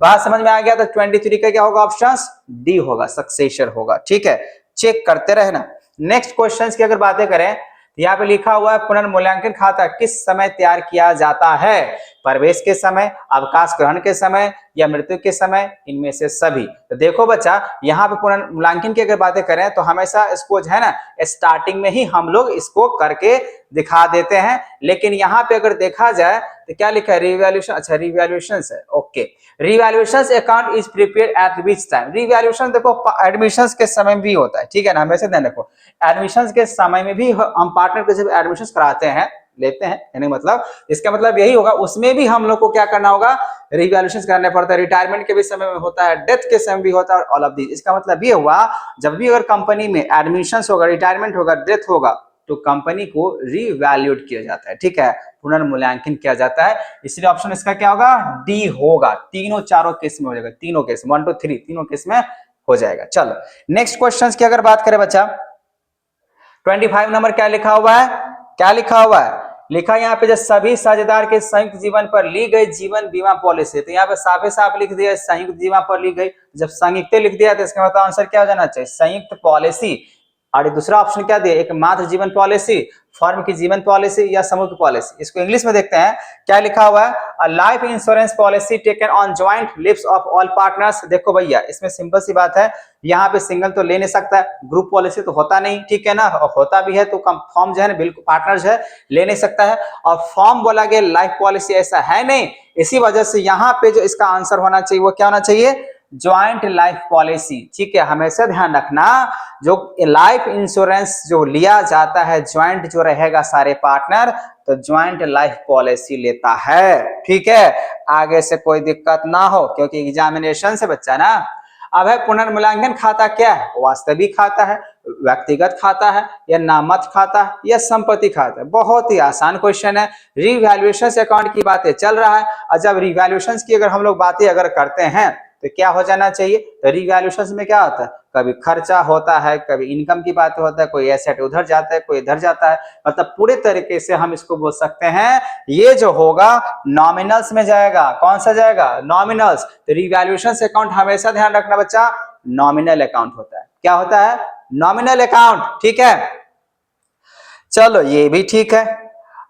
[SPEAKER 1] बात समझ में आ गया। तो 23 का क्या होगा, ऑप्शन डी होगा, सक्सेसर होगा, ठीक है, चेक करते रहना। नेक्स्ट क्वेश्चन की अगर बातें करें, यहाँ पे लिखा हुआ है पुनर्मूल्यांकन खाता किस समय तैयार किया जाता है, प्रवेश के समय, अवकाश ग्रहण के समय, या मृत्यु के समय, इनमें से सभी। तो देखो बच्चा, यहाँ पे पुनर्मूल्यांकन की अगर बातें करें तो हमेशा इसको जो है ना स्टार्टिंग में ही हम लोग इसको करके दिखा देते हैं, लेकिन यहाँ पे अगर देखा जाए तो क्या लिखा है, रिवैल्यूएशन, अच्छा रिवैल्यूएशन है, okay. Revaluation account is prepared eight which time, revaluation देखो एडमिशन के समय भी होता है, ठीक है ना, हमेशा ध्यान रखो, एडमिशन के समय में भी हम पार्टनर को जब एडमिशन कराते हैं, लेते हैं, यानी मतलब इसका मतलब यही होगा, उसमें भी हम लोग को क्या करना होगा, रिवैल्यूएशन करना पड़ता है। रिटायरमेंट के भी समय में होता है, डेथ के समय भी होता है, और ऑल ऑफ दिस। इसका मतलब ये हुआ, जब भी अगर कंपनी में एडमिशन होगा, रिटायरमेंट होगा, डेथ होगा, तो कंपनी को रिवैल्यूएट किया जाता है, ठीक है, पुनर्मूल्यांकन किया जाता है। इसलिए ऑप्शन इसका क्या होगा, डी होगा। तीनों चारों केस में हो जाएगा, तीनों केस 1 2 3 तीनों केस में हो जाएगा। चलो नेक्स्ट क्वेश्चन की अगर बात करें बच्चा, 25 नंबर क्या लिखा हुआ है, क्या लिखा हुआ है, लिखा यहाँ पे जो सभी साझेदार के संयुक्त जीवन पर ली गई जीवन बीमा पॉलिसी, तो यहाँ पे साफे साफ लिख दिया संयुक्त जीवन पर ली गई, जब संयुक्त लिख दिया तो इसका मतलब आंसर क्या हो जाना चाहिए, संयुक्त पॉलिसी। और दूसरा ऑप्शन क्या दिया, एक मात्र जीवन पॉलिसी, फर्म की जीवन पॉलिसी या समूह की पॉलिसी। इसको इंग्लिश में देखते हैं क्या लिखा हुआ है, a life insurance policy taken on joint lips of all partners. देखो भैया इसमें सिंपल सी बात है, यहाँ पे सिंगल तो ले नहीं सकता है, ग्रुप पॉलिसी तो होता नहीं, ठीक है ना, और होता भी है तो फॉर्म जो है ना बिल्कुल पार्टनर्स है ले नहीं सकता है, और फॉर्म बोला गया लाइफ पॉलिसी ऐसा है नहीं, इसी वजह से यहाँ पे जो इसका आंसर होना चाहिए वो क्या होना चाहिए, ज्वाइंट लाइफ पॉलिसी। ठीक है, हमेशा ध्यान रखना जो लाइफ इंश्योरेंस जो लिया जाता है ज्वाइंट जो रहेगा सारे पार्टनर, तो ज्वाइंट लाइफ पॉलिसी लेता है। ठीक है, आगे से कोई दिक्कत ना हो, क्योंकि एग्जामिनेशन से बच्चा ना। अब है पुनर्मूल्यांकन खाता क्या है, वास्तविक खाता है, व्यक्तिगत खाता है, या नाममात्र खाता है, या संपत्ति खाता है। बहुत ही आसान क्वेश्चन है। रिवैल्यूएशन अकाउंट की बातें चल रहा है, और जब रिवैल्यूएशन की अगर हम लोग बातें अगर करते हैं तो क्या हो जाना चाहिए, तो रिवैल्यूएशन में क्या होता है, कभी खर्चा होता है, कभी इनकम की बात होता है, कोई एसेट उधर जाता है कोई इधर जाता है, मतलब पूरे तरीके से हम इसको बोल सकते हैं ये जो होगा नॉमिनल्स में जाएगा। कौन सा जाएगा, नॉमिनल्स। तो रिवैल्यूएशन अकाउंट हमेशा ध्यान रखना बच्चा नॉमिनल अकाउंट होता है। क्या होता है, नॉमिनल अकाउंट। ठीक है, चलो ये भी ठीक है।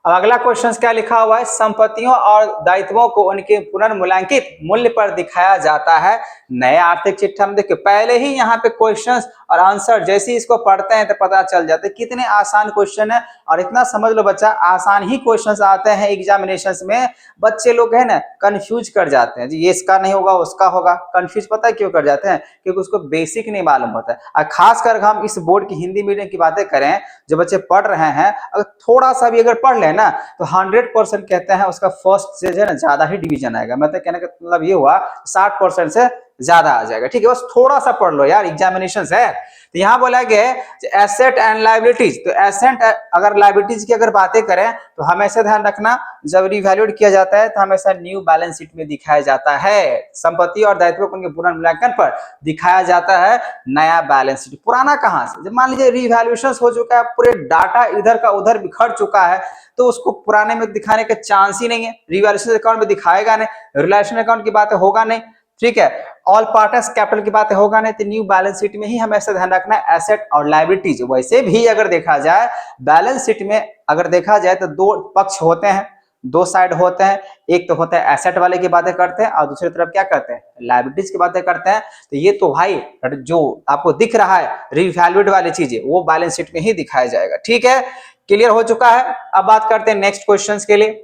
[SPEAKER 1] अब अगला क्वेश्चन क्या लिखा हुआ है, संपत्तियों और दायित्वों को उनके पुनर्मूल्यांकित मूल्य पर दिखाया जाता है नए आर्थिक चिट्ठा में। देखिए पहले ही यहाँ पे क्वेश्चंस और आंसर जैसे ही इसको पढ़ते हैं तो पता चल जाते हैं कितने आसान क्वेश्चन है। और इतना समझ लो बच्चा आसान ही क्वेश्चंस आते हैं एग्जामिनेशंस में, बच्चे लोग है ना कंफ्यूज कर जाते हैं, जी ये इसका नहीं होगा उसका होगा, कंफ्यूज पता है क्यों कर जाते हैं, क्योंकि उसको बेसिक नहीं मालूम होता है। और खासकर हम इस बोर्ड की हिंदी मीडियम की बातें करें, जो बच्चे पढ़ रहे हैं अगर थोड़ा सा भी अगर पढ़ ले ना तो 100% कहते हैं उसका फर्स्ट से जो है ना ज्यादा ही डिवीजन आएगा। मतलब कहने का मतलब ये हुआ 60% से ज्यादा आ जाएगा। ठीक है, बस थोड़ा सा पढ़ लो यार, एग्जामिनेशन है। तो यहाँ बोला गया एसेट एंड लायबिलिटीज, तो एसेट अगर लायबिलिटीज की अगर बातें करें तो हमेशा ध्यान रखना जब रिवैल्यूड किया जाता है तो हमेशा न्यू बैलेंस शीट में दिखाया जाता है। संपत्ति और दायित्व को उनके पुनर्मूल्यांकन पर दिखाया जाता है नया बैलेंस शीट। पुराना कहां से, जब मान लीजिए रिवैल्यूएशन हो चुका है, पूरे डाटा इधर का उधर बिखर चुका है, तो उसको पुराने में दिखाने का चांस ही नहीं है, रिवैल्यूएशन अकाउंट में दिखाएगा नहीं, रिलेशन अकाउंट की बातें होगा नहीं। ठीक है, ऑल पार्टनर्स कैपिटल की बातें होगा नहीं, तो न्यू बैलेंस शीट में ही हमें ऐसा ध्यान रखना है एसेट और लायबिलिटीज। वैसे भी अगर देखा जाए बैलेंस शीट में अगर देखा जाए तो दो पक्ष होते हैं, दो साइड होते हैं, एक तो होता है एसेट वाले की बातें करते हैं और दूसरी तरफ क्या करते हैं, लायबिलिटीज की बातें करते हैं। तो ये तो भाई जो आपको दिख रहा है रिवैल्यूड वाली चीजें वो बैलेंस शीट में ही दिखाया जाएगा। ठीक है, क्लियर हो चुका है। अब बात करते हैं नेक्स्ट क्वेश्चन के लिए।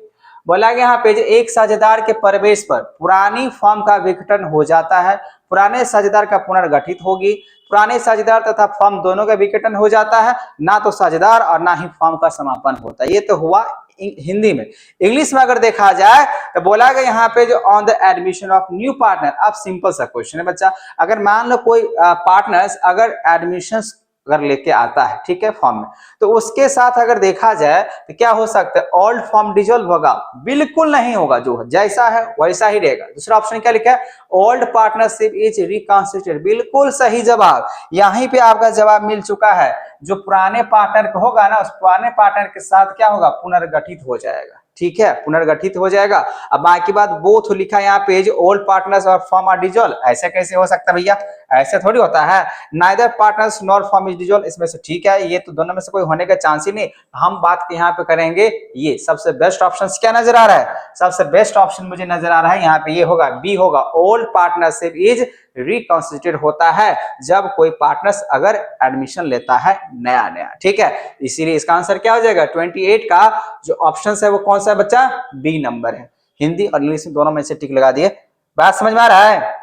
[SPEAKER 1] बोला गया यहाँ पे एक साझेदार के प्रवेश पर पुरानी फर्म का विघटन हो जाता है, पुराने साझेदार का पुनर्गठित होगी, पुराने साझेदार तथा फर्म दोनों का विघटन हो जाता है, ना तो साझेदार और ना ही फर्म का समापन होता है। ये तो हुआ हिंदी में। इंग्लिश में अगर देखा जाए तो बोला गया यहाँ पे जो on the admission of new partner. अब सिंपल सा क्वेश्चन है बच्चा, अगर मान लो कोई पार्टनर्स अगर एडमिशन अगर लेके आता है, ठीक है, फॉर्म में, तो उसके साथ अगर देखा जाए तो क्या हो सकता है, ओल्ड फॉर्म डिसॉल्व होगा, बिल्कुल नहीं होगा, जो जैसा है वैसा ही रहेगा। दूसरा ऑप्शन क्या लिखा है, ओल्ड पार्टनरशिप इज रिकॉन्स्टिट्यूटेड, बिल्कुल सही जवाब। यहीं पे आपका जवाब मिल चुका है, जो पुराने पार्टनर होगा ना उस पुराने पार्टनर के साथ क्या होगा, पुनर्गठित हो जाएगा। ठीक है, पुनर्गठित हो जाएगा। अब बाकी बात बोथ लिखा है यहाँ पे, ओल्ड पार्टनर्स और फर्म आर डिसॉल्व, ऐसा कैसे हो सकता है भैया, ऐसे थोड़ी होता है। Neither partners nor firm is dissolve, इसमें से ठीक है, ये तो दोनों में से कोई होने का चांस ही नहीं। हम बात यहाँ पे करेंगे ये सबसे बेस्ट ऑप्शन क्या नजर आ रहा है, सबसे बेस्ट ऑप्शन मुझे नजर आ रहा है यहाँ पे, ये होगा बी होगा, ओल्ड पार्टनरशिप इज रिकॉन्स्टिट्यूटेड होता है जब कोई पार्टनर्स अगर एडमिशन लेता है नया नया। ठीक है, इसीलिए इसका आंसर क्या हो जाएगा, 28 का जो ऑप्शन है वो कौन सा है बच्चा, बी नंबर है। हिंदी और इंग्लिश दोनों में से टिक लगा दिए। बात समझ में आ रहा है।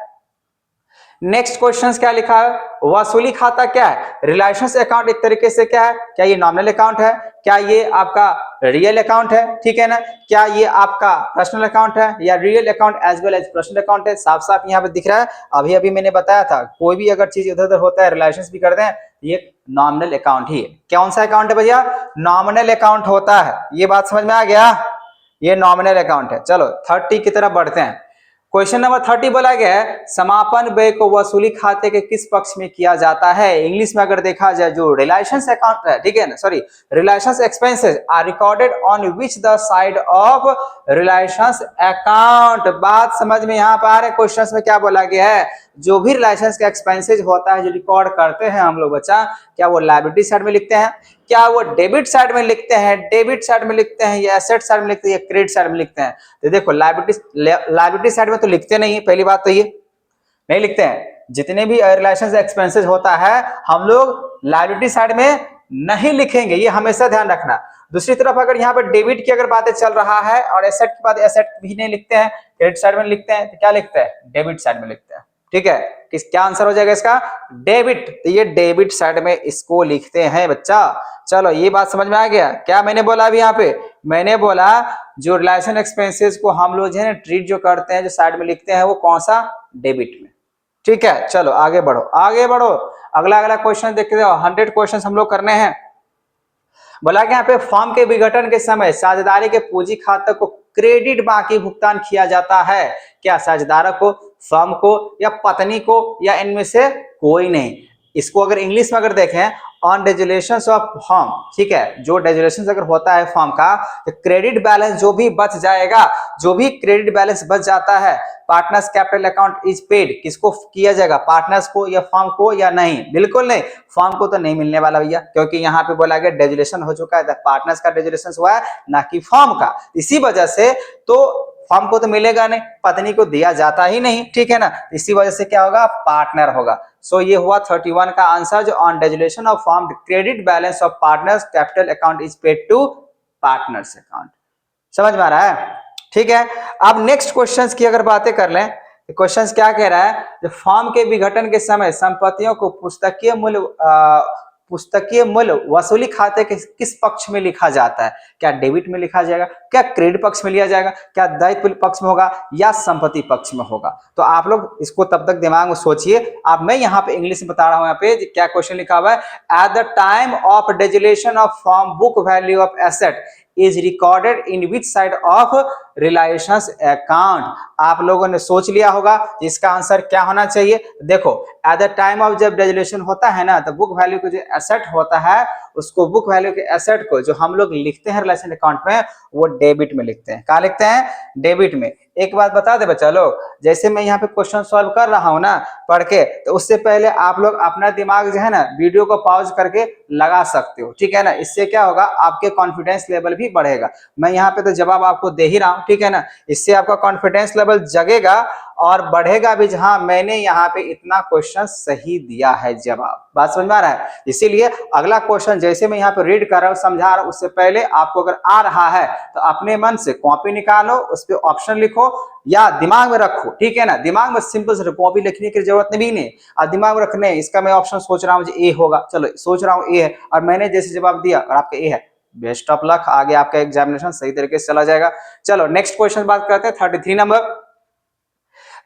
[SPEAKER 1] नेक्स्ट क्वेश्चन क्या लिखा है, वसूली खाता क्या है, रिलेशंस अकाउंट एक तरीके से क्या है, क्या ये नॉमिनल अकाउंट है, क्या ये आपका रियल अकाउंट है, ठीक है ना, क्या ये आपका पर्सनल अकाउंट है, या real account as well as personal account है। साफ साफ यहाँ पे दिख रहा है, अभी अभी मैंने बताया था कोई भी अगर चीज इधर उधर होता है रिलेशंस भी करते हैं, ये नॉमिनल अकाउंट ही है। कौन सा अकाउंट है भैया, नॉमिनल अकाउंट होता है। ये बात समझ में आ गया, ये नॉमिनल अकाउंट है। चलो 30 की तरफ बढ़ते हैं। क्वेश्चन नंबर 30 बोला गया है समापन व्यय को वसूली खाते के किस पक्ष में किया जाता है। इंग्लिश में अगर देखा जाए जो रिलेशंस अकाउंट है, ठीक है ना, sorry, realisation expenses are recorded on which the side of realisation account. बात समझ में यहाँ पर आ रहा है। क्वेश्चन में क्या बोला गया है, जो भी रिलेशंस का एक्सपेंसेज होता है जो रिकॉर्ड करते हैं हम लोग बच्चा, क्या वो लायबिलिटी साइड में लिखते हैं, क्या वो डेबिट साइड में लिखते हैं, डेबिट साइड में लिखते हैं, या एसेट साइड में लिखते हैं, या क्रेडिट साइड में लिखते हैं। तो देखो लायबिलिटी साइड में तो लिखते नहीं है, पहली बात तो ये नहीं लिखते हैं। जितने भी रिलेशंस एक्सपेंसेस होता है हम लोग लायबिलिटी साइड में नहीं लिखेंगे, ये हमेशा ध्यान रखना। दूसरी तरफ अगर यहाँ पर डेबिट की अगर बातें चल रहा है और एसेट की बात, एसेट भी नहीं लिखते हैं, क्रेडिट साइड में लिखते हैं, तो क्या लिखते हैं, डेबिट साइड में लिखते हैं। ठीक है, किस क्या आंसर हो जाएगा इसका, डेबिट। तो ये डेबिट साइड में इसको लिखते हैं बच्चा। चलो ये बात समझ में आ गया। क्या मैंने बोला अभी यहाँ पे, मैंने बोला जो रिलेशन एक्सपेंसेस को हम लोग जो है ट्रीट जो करते हैं, जो साइड में लिखते हैं, वो कौन सा, डेबिट में। ठीक है, चलो आगे बढ़ो, आगे बढ़ो। अगला क्वेश्चन देखते हो। 100 क्वेश्चन हम लोग करने हैं। बोला कि यहाँ पे फर्म के विघटन के समय साझेदारी के पूंजी खाते को क्रेडिट बाकी भुगतान किया जाता है। क्या साझेदारों को, फर्म को, या पत्नी को, या इनमें से कोई नहीं। इसको अगर इंग्लिश में अगर देखें, ऑन डिसोल्यूशन ऑफ फर्म, ठीक है, जो डिसोल्यूशन अगर होता है फर्म का, तो क्रेडिट बैलेंस जो भी बच जाएगा, जो भी क्रेडिट बैलेंस बच जाता है, partners capital account is paid, किसको किया जाएगा, पार्टनर्स को या फर्म को, या नहीं, बिल्कुल नहीं, फर्म को तो नहीं मिलने वाला भैया, क्योंकि यहाँ पे बोला गया डिसोल्यूशन हो चुका है, पार्टनर्स का डिसोल्यूशन हुआ है, ना कि फर्म का। इसी वजह से तो फर्म को तो मिलेगा नहीं, पत्नी को दिया जाता ही नहीं, ठीक है ना, इसी वजह से क्या होगा, पार्टनर होगा। सो ये हुआ 31 का आंसर, जो on dissolution of firm credit balance of partners capital account is paid to partners account. समझ में आ रहा है, ठीक है। अब नेक्स्ट क्वेश्चंस की अगर बातें कर लें, तो क्वेश्चंस क्या कह रहा है, जो फर्म के विघटन के समय संपत्तियों को पुस्तकीय मूल्य वसूली खाते के किस पक्ष में लिखा जाता है। क्या डेबिट में लिखा जाएगा, क्या क्रेडिट पक्ष में लिया जाएगा, क्या दायित्व पक्ष में होगा, या संपत्ति पक्ष में होगा। तो आप लोग इसको तब तक दिमाग में सोचिए। अब मैं यहाँ पे इंग्लिश में बता रहा हूँ, यहाँ पे क्या क्वेश्चन लिखा हुआ है, at the time of dissolution of firm book value of asset is recorded in which side of realisation account. आप लोगों ने सोच लिया होगा इसका आंसर क्या होना चाहिए। देखो, एट द टाइम ऑफ जब डिसोल्यूशन होता है ना, तो बुक वैल्यू का जो एसेट होता है, उसको बुक वैल्यू के एसेट को जो हम लोग लिखते हैं रिलेशन अकाउंट में, वो डेबिट में लिखते हैं। कहाँ लिखते हैं, डेबिट में। एक बात बता दे बच्चा लोग, जैसे मैं यहाँ पे क्वेश्चन सॉल्व कर रहा हूँ ना पढ़ के, तो उससे पहले आप लोग अपना दिमाग जो है ना वीडियो को पॉज करके लगा सकते हो, ठीक है ना। इससे क्या होगा, आपके कॉन्फिडेंस लेवल भी बढ़ेगा। मैं यहाँ पे तो जवाब आपको दे ही रहा हूँ, ठीक है ना। इससे आपका कॉन्फिडेंस लेवल जगेगा और बढ़ेगा भी, जहां मैंने यहाँ पे इतना क्वेश्चन सही दिया है जवाब। बात समझ में आ रहा है। इसीलिए अगला क्वेश्चन जैसे मैं यहाँ पे रीड कर रहा हूँ, समझा रहा हूँ, उससे पहले आपको अगर आ रहा है तो अपने मन से कॉपी निकालो, उस पर ऑप्शन लिखो या दिमाग में रखो, ठीक है ना। दिमाग में सिंपल से कॉपी लिखने की जरूरत नहीं है, और दिमाग में रखने, इसका मैं ऑप्शन सोच रहा हूँ ए होगा, चलो सोच रहा हूँ ए है, और मैंने जैसे जवाब दिया और आपका ए है, बेस्ट ऑफ लक, आगे आपका एग्जामिनेशन सही तरीके से चला जाएगा। चलो नेक्स्ट क्वेश्चन बात करते हैं 33 नंबर।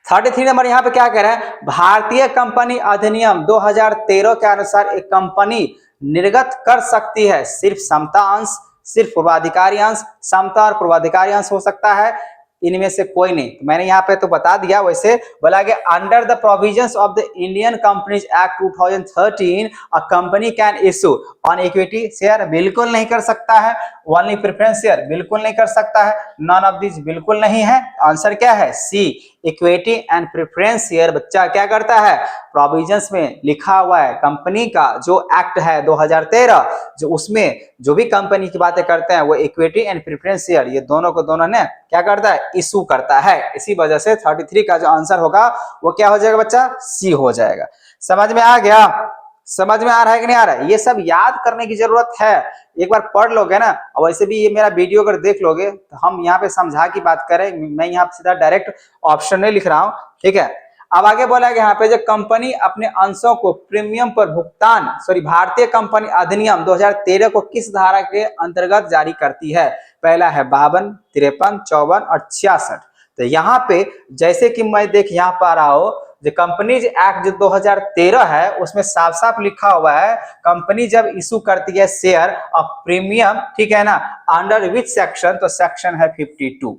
[SPEAKER 1] 33 नंबर यहाँ पे क्या कह रहा है, भारतीय कंपनी अधिनियम 2013 के अनुसार एक कंपनी निर्गत कर सकती है सिर्फ समता अंश, सिर्फ पूर्वाधिकारी अंश, समता और पूर्वाधिकारी अंश हो सकता है, इनमें से कोई नहीं। तो मैंने यहाँ पे तो बता दिया। वैसे बोला गया under the provisions of the Indian companies act 2013 a company can issue on equity share, बिल्कुल नहीं कर सकता है। ओनली प्रेफरेंस शेयर, बिल्कुल नहीं कर सकता है। नॉन ऑफ दिस, बिल्कुल नहीं है। आंसर क्या है, सी, इक्विटी एंड प्रेफरेंस शेयर। बच्चा क्या करता है, प्रोविजंस में लिखा हुआ है कंपनी का जो एक्ट है 2013, जो उसमें जो भी कंपनी की बातें करते हैं वो इक्विटी एंड प्रेफरेंस शेयर, ये दोनों को दोनों ने क्या करता है, इशू करता है। इसी वजह से 33 का जो आंसर होगा वो क्या हो जाएगा बच्चा, सी हो जाएगा। समझ में आ गया, समझ में आ रहा है कि नहीं आ रहा है। ये सब याद करने की जरूरत है, एक बार पढ़ लोगे ना। और वैसे भी ये मेरा वीडियो अगर देख लोगे तो हम यहाँ पे समझा की बात करें, मैं यहाँ पे सीधा डायरेक्ट ऑप्शन नहीं लिख रहा हूँ, ठीक है। अब आगे बोला गया यहाँ पे, जो कंपनी अपने अंशों को प्रीमियम पर भुगतान, भारतीय कंपनी अधिनियम 2013 को किस धारा के अंतर्गत जारी करती है। पहला है 52, 53, 54 और 66। तो यहाँ पे जैसे कि मैं देख यहाँ पा रहा हूँ, जो कंपनीज एक्ट जो 2013 है उसमें साफ साफ लिखा हुआ है, कंपनी जब इशू करती है शेयर ऑफ प्रीमियम, ठीक है ना, अंडर विच सेक्शन, तो सेक्शन है 52।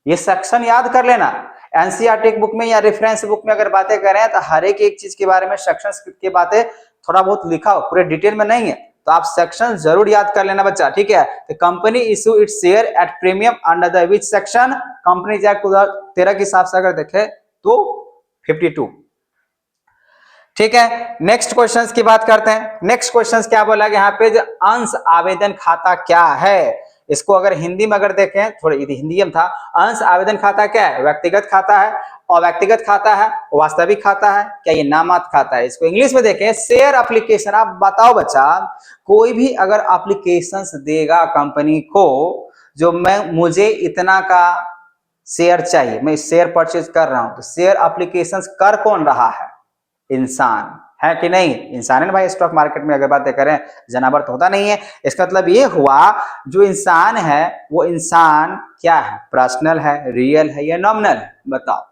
[SPEAKER 1] ये सेक्शन याद कर लेना। एनसीईआरटी बुक में या रेफरेंस बुक में अगर बातें करें तो हर एक चीज के बारे में सेक्शन की बातें थोड़ा बहुत लिखा हो, पूरे डिटेल में नहीं है, तो आप सेक्शन जरूर याद कर लेना बच्चा, ठीक है। तो company issue its share at premium under the which section, companies act 2013 के हिसाब से अगर देखें तो 52, ठीक है। नेक्स्ट क्वेश्चंस की बात करते हैं। नेक्स्ट क्वेश्चंस क्या बोला गया यहाँ पे, जो अंश आवेदन खाता क्या है, इसको अगर हिंदी में अगर देखें, थोड़ी हिंदी में था, अंश आवेदन खाता क्या है, व्यक्तिगत खाता है, अव्यक्तिगत खाता है, वास्तविक खाता है, क्या ये नामात्र खाता है। इसको इंग्लिश में देखें, शेयर एप्लीकेशन। आप बताओ बच्चा, कोई भी अगर एप्लीकेशंस देगा कंपनी को, जो मुझे इतना का शेयर चाहिए, मैं शेयर परचेज कर रहा हूं, तो शेयर एप्लीकेशंस कर कौन रहा है, इंसान है कि नहीं, इंसान है ना भाई। स्टॉक मार्केट में अगर बातें करें, जानवर तो होता नहीं है। इसका मतलब ये हुआ, जो इंसान है वो इंसान क्या है, पर्सनल है, रियल है या नॉमिनल है, बताओ।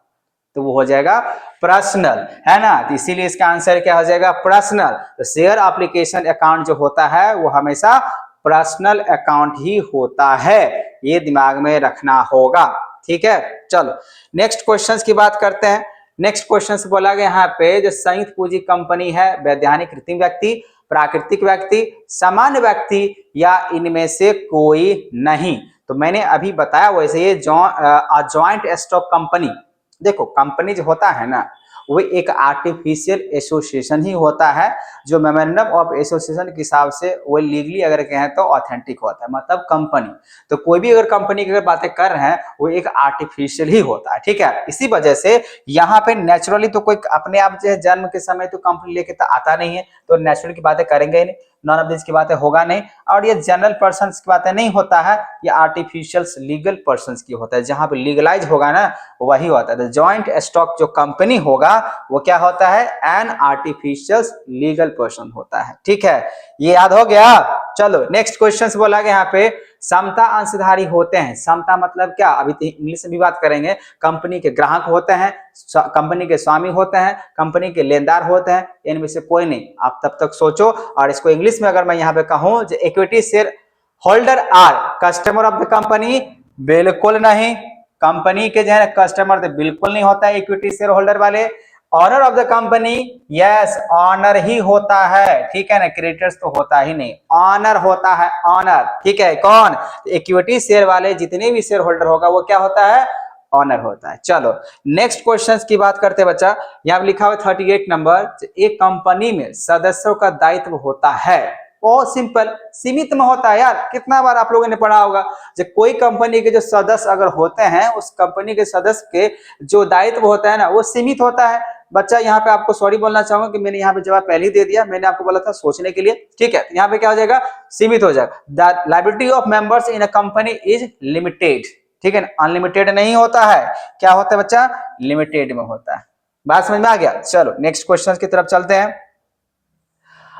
[SPEAKER 1] तो वो हो जाएगा पर्सनल, है ना। तो इसीलिए इसका आंसर क्या हो जाएगा, पर्सनल। तो शेयर एप्लीकेशन अकाउंट जो होता है वो हमेशा पर्सनल अकाउंट ही होता है, ये दिमाग में रखना होगा, ठीक है। चलो नेक्स्ट क्वेश्चंस की बात करते हैं। नेक्स्ट क्वेश्चन से बोला गया यहाँ पे, जो संयुक्त पूंजी कंपनी है, वैधानिक कृत्रिम व्यक्ति, प्राकृतिक व्यक्ति, सामान्य व्यक्ति या इनमें से कोई नहीं। तो मैंने अभी बताया वैसे ये जॉइंट स्टॉक कंपनी, देखो कंपनी जो होता है ना, वो एक आर्टिफिशियल एसोसिएशन ही होता है, जो मेमोरेंडम ऑफ एसोसिएशन के हिसाब से वो लीगली अगर कहें तो ऑथेंटिक होता है, मतलब कंपनी। तो कोई भी अगर कंपनी की अगर बातें कर रहे हैं, वो एक आर्टिफिशियल ही होता है, ठीक है। इसी वजह से यहाँ पे नेचुरली तो कोई अपने आप जो है जन्म के समय तो कंपनी लेके तो आता नहीं है, तो नेचुरल की बातें करेंगे ही नहीं, नॉन ऑफ दिस की बातें होगा नहीं। और ये जनरल पर्सन की बातें नहीं होता है, ये आर्टिफिशियल लीगल पर्सन की होता है, जहां पे लीगलाइज होगा ना वही होता है। तो जॉइंट स्टॉक जो कंपनी होगा वो क्या होता है, एन आर्टिफिशियल लीगल पर्सन होता है, ठीक है। ये याद हो गया। चलो नेक्स्ट क्वेश्चन बोला गया यहाँ पे, समता अंशधारी होते हैं। समता मतलब क्या, अभी तो इंग्लिश में भी बात करेंगे। कंपनी के ग्राहक होते हैं, कंपनी के स्वामी होते हैं, कंपनी के लेनदार होते हैं, इनमें से कोई नहीं। आप तब तक सोचो। और इसको इंग्लिश में अगर मैं यहाँ पे कहूं, जो equity share holder are customer of the company, बिल्कुल नहीं। कंपनी के जो है कस्टमर तो बिल्कुल नहीं होता है इक्विटी शेयर होल्डर वाले। Owner of the company, yes owner ही होता है, ठीक है ना, क्रेडिटर्स तो होता ही नहीं, ऑनर होता है, ऑनर, ठीक है। कौन, इक्विटी शेयर वाले जितने भी शेयर होल्डर होगा वो क्या होता है, ऑनर होता है। चलो नेक्स्ट क्वेश्चंस की बात करते हैं बच्चा। यहाँ लिखा हुआ 38 नंबर, एक कंपनी में सदस्यों का दायित्व होता है, बहुत सिंपल, सीमित में होता है यार। कितना बार आप लोगों ने पढ़ा होगा, जब कोई कंपनी के जो सदस्य अगर होते हैं, उस कंपनी के सदस्य के जो दायित्व होता है ना, वो सीमित होता है। बच्चा यहाँ पे आपको सॉरी बोलना चाहूंगा कि मैंने यहाँ पे जवाब पहले ही दे दिया, मैंने आपको बोला था सोचने के लिए, ठीक है। यहाँ पे क्या हो जाएगा, सीमित हो जाएगा। The liability of members in a company is limited, ठीक है ना, अनलिमिटेड नहीं होता है। क्या होता है बच्चा, लिमिटेड में होता है। बात समझ में आ गया। चलो नेक्स्ट क्वेश्चन की तरफ चलते हैं।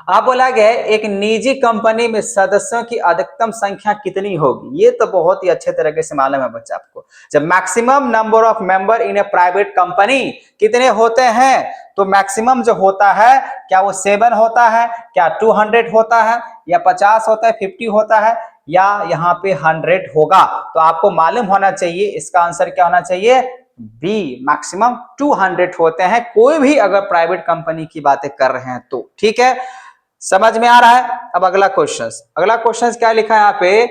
[SPEAKER 1] आप बोला गया है, एक निजी कंपनी में सदस्यों की अधिकतम संख्या कितनी होगी। ये तो बहुत ही अच्छे तरीके से मालूम है बच्चा आपको। जब maximum number of member in A private company कितने होते हैं, तो मैक्सिमम जो होता है, क्या वो 7 होता है, क्या 200 होता है, या 50 होता है, 50 होता है, या यहाँ पे 100 होगा। तो आपको मालूम होना चाहिए, इसका आंसर क्या होना चाहिए, बी, मैक्सिमम 200 होते हैं, कोई भी अगर प्राइवेट कंपनी की बातें कर रहे हैं तो, ठीक है। समझ में आ रहा है। अब अगला क्वेश्चन क्या लिखा है यहाँ पे,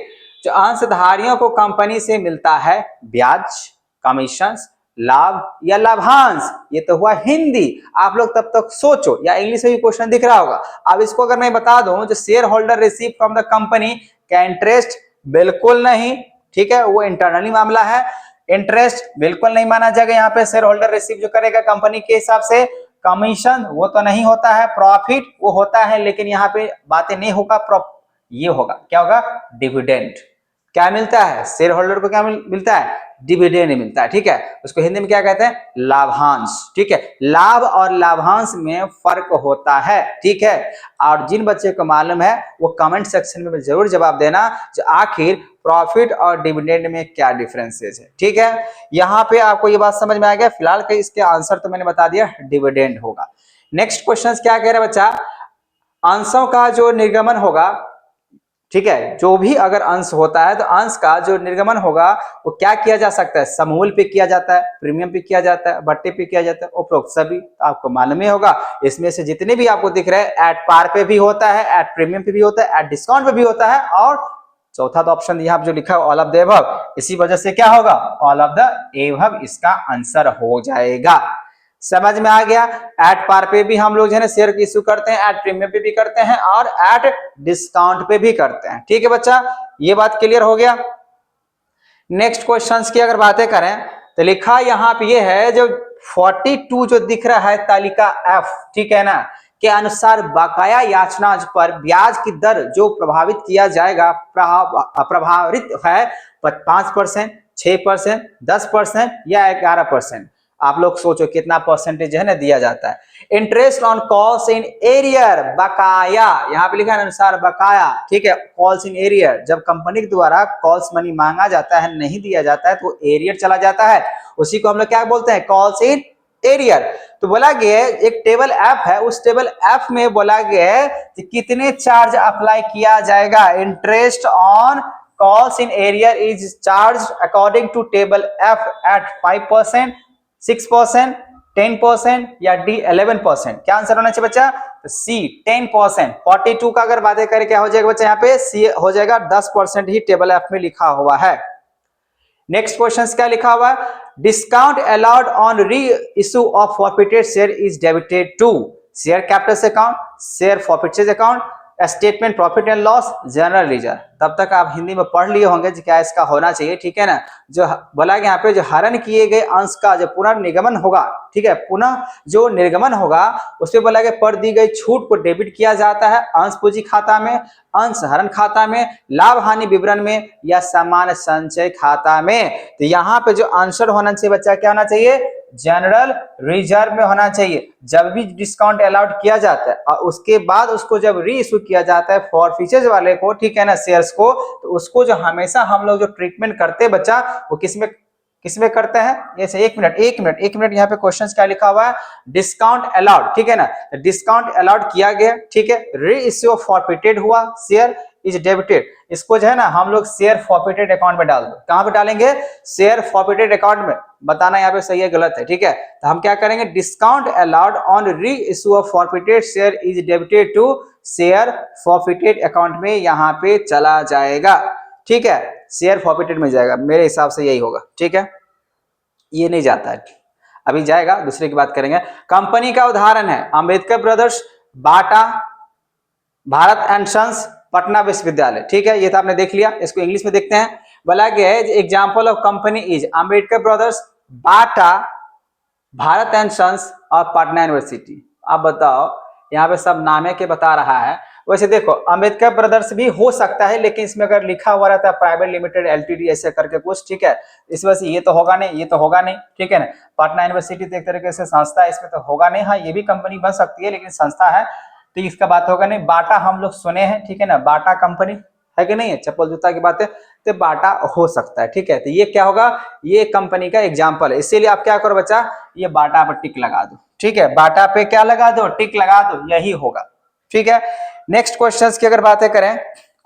[SPEAKER 1] जो अंशधारियों को कंपनी से मिलता है ब्याज, कमीशन, लाभ या लाभांश। ये तो हुआ हिंदी, आप लोग तब तक सोचो, या इंग्लिश में भी क्वेश्चन दिख रहा होगा। अब इसको अगर मैं बता दूं, जो share holder receive from the company का इंटरेस्ट, बिल्कुल नहीं, ठीक है, वो इंटरनली मामला है। इंटरेस्ट बिल्कुल नहीं माना जाएगा यहाँ पे, शेयर होल्डर रिसीव जो करेगा कंपनी के हिसाब से। कमीशन वो तो नहीं होता है, प्रॉफिट वो होता है, लेकिन यहाँ पे बातें नहीं होगा, ये होगा, क्या होगा, डिविडेंड। क्या मिलता है शेयर होल्डर को, क्या मिलता है, डिविडेंड मिलता है, ठीक है। उसको हिंदी में क्या कहते हैं, लाभांश, ठीक है। लाभ और लाभांश में फर्क होता है, ठीक है। और जिन बच्चे को मालूम है वो कमेंट सेक्शन में जरूर जवाब देना, जो आखिर प्रॉफिट और डिविडेंड में क्या डिफरेंसेस है, ठीक है। यहाँ पे आपको ये बात समझ में आ गया। फिलहाल के इसके आंसर तो मैंने बता दिया, डिविडेंड होगा। नेक्स्ट क्वेश्चन क्या कह रहा है बच्चा, अंशों का जो निर्गमन होगा, ठीक है, जो भी अगर अंश होता है तो अंश का जो निर्गमन होगा वो क्या किया जा सकता है, समूल पे किया जाता है, प्रीमियम पे किया जाता है, भट्टे पे किया जाता है, उपरोक्त सभी तो आपको मालूम ही होगा। इसमें से जितने भी आपको दिख रहे हैं एट पार पे भी होता है, एट प्रीमियम पे भी होता है, एट डिस्काउंट पे भी होता है, और चौथा तो ऑप्शन यहाँ पे जो लिखा है ऑल ऑफ द एबव, इसी वजह से क्या होगा, ऑल ऑफ द एबव इसका आंसर हो जाएगा। समझ में आ गया। एट पार पे भी हम लोग जो है ना शेयर इश्यू करते हैं, एट प्रीमियम पे भी करते हैं और एट डिस्काउंट पे भी करते हैं। ठीक है बच्चा, ये बात क्लियर हो गया। नेक्स्ट क्वेश्चंस की अगर बातें करें तो लिखा यहाँ पे ये है जो 42 जो दिख रहा है तालिका एफ, ठीक है ना, के अनुसार बकाया याचना पर ब्याज की दर जो प्रभावित किया जाएगा प्रभावित है 5%, 6%, 10% या 11%। आप लोग सोचो कितना परसेंटेज है ना दिया जाता है। Interest on calls in arrear बकाया, यहाँ पे लिखा है अनुसार बकाया, ठीक है, कॉल्स इन एरियर, जब कंपनी के द्वारा कॉल्स मनी मांगा जाता है नहीं दिया जाता है तो एरियर चला जाता है, उसी को हम लोग क्या बोलते हैं, कॉल्स इन एरियर। तो बोला गया एक टेबल ऐप है, उस टेबल ऐप में बोला गया कि कितने चार्ज अप्लाई किया जाएगा। Interest on calls in arrear is charge according to table F at 5%, 6%, 10% या डी 11%। क्या आंसर होना चाहिए बच्चा, तो सी 10%। 42 का अगर बातें करें क्या हो जाएगा बच्चा, यहाँ पे सी हो जाएगा, 10% ही टेबल एफ में लिखा हुआ है। नेक्स्ट क्वेश्चन क्या लिखा हुआ है, discount allowed on reissue of forfeited share is debited to share capital account, share forfeited account, statement profit and loss, general reserve. तब तक आप हिंदी में पढ़ लिए होंगे क्या इसका होना चाहिए, ठीक है ना। जो बोला गया यहाँ पे जो हरण किए गए अंश का जो पुनर्निगमन होगा, ठीक है, पुनः जो निर्गमन होगा उसमें बोला गया पर दी गई छूट को डेबिट किया जाता है अंश पूंजी खाता में, अंश हरण खाता में, लाभ हानि विवरण में या सामान्य संचय खाता में। तो यहाँ पे जो आंसर होना चाहिए बच्चा क्या होना चाहिए, जनरल रिजर्व में होना चाहिए। जब भी डिस्काउंट अलाउड किया जाता है और उसके बाद उसको जब री इशू किया जाता है फॉर फीचर्स वाले को, ठीक है ना, शेयर्स को, तो उसको जो हमेशा हम लोग जो ट्रीटमेंट करते हैं बच्चा वो किसमें करते हैं। जैसे एक मिनट यहाँ पे क्वेश्चन क्या लिखा हुआ है, डिस्काउंट अलाउड, ठीक है ना, डिस्काउंट अलाउड किया गया, ठीक है, री इश्यू फॉरफिटेड हुआ, शेयर इज डेबिटेड, इसको जो है ना हम लोग शेयर फॉरफिटेड अकाउंट में डाल दो। कहां पे डालेंगे, शेयर फॉरफिटेड अकाउंट में। बताना यहाँ पे सही है गलत है, ठीक है। तो हम क्या करेंगे, discount allowed on reissue of forfeited share is debited to share forfeited account में यहाँ पे चला जाएगा, ठीक है, शेयर फॉरफिटेड में जाएगा, मेरे हिसाब से यही होगा, ठीक है। ये नहीं जाता है, अभी जाएगा, दूसरे की बात करेंगे। कंपनी का उदाहरण है Ambedkar Brothers, Bata, Bharat and Sons, Patna विश्वविद्यालय, ठीक है, ये तो आपने देख लिया। इसको इंग्लिश में देखते हैं। बोला गया है example of company is Ambedkar Brothers, Bata, Bharat and Sons और पटना यूनिवर्सिटी। आप बताओ, यहाँ पे सब नामे के बता रहा है। वैसे देखो अंबेडकर ब्रदर्स भी हो सकता है, लेकिन इसमें अगर लिखा हुआ रहता है प्राइवेट लिमिटेड एलटीडी ऐसे करके कुछ, ठीक है, इस वजह से ये तो होगा नहीं, ये तो होगा नहीं, ठीक है ना। पटना यूनिवर्सिटी तो एक तरीके से संस्था है, इसमें तो होगा नहीं। हाँ, ये भी कंपनी बन सकती है लेकिन संस्था है तो इसका बात होगा नहीं। बाटा हम लोग सुने हैं, ठीक है ना, बाटा कंपनी है कि नहीं है, चप्पल जूता की बात है, तो बाटा हो सकता है, ठीक है। तो ये क्या होगा, ये कंपनी का एग्जाम्पल है, इसीलिए आप क्या करो बच्चा, ये बाटा पर टिक लगा दो, ठीक है, बाटा पे क्या लगा दो, टिक लगा दो, यही होगा, ठीक है। नेक्स्ट क्वेश्चंस की अगर बातें करें,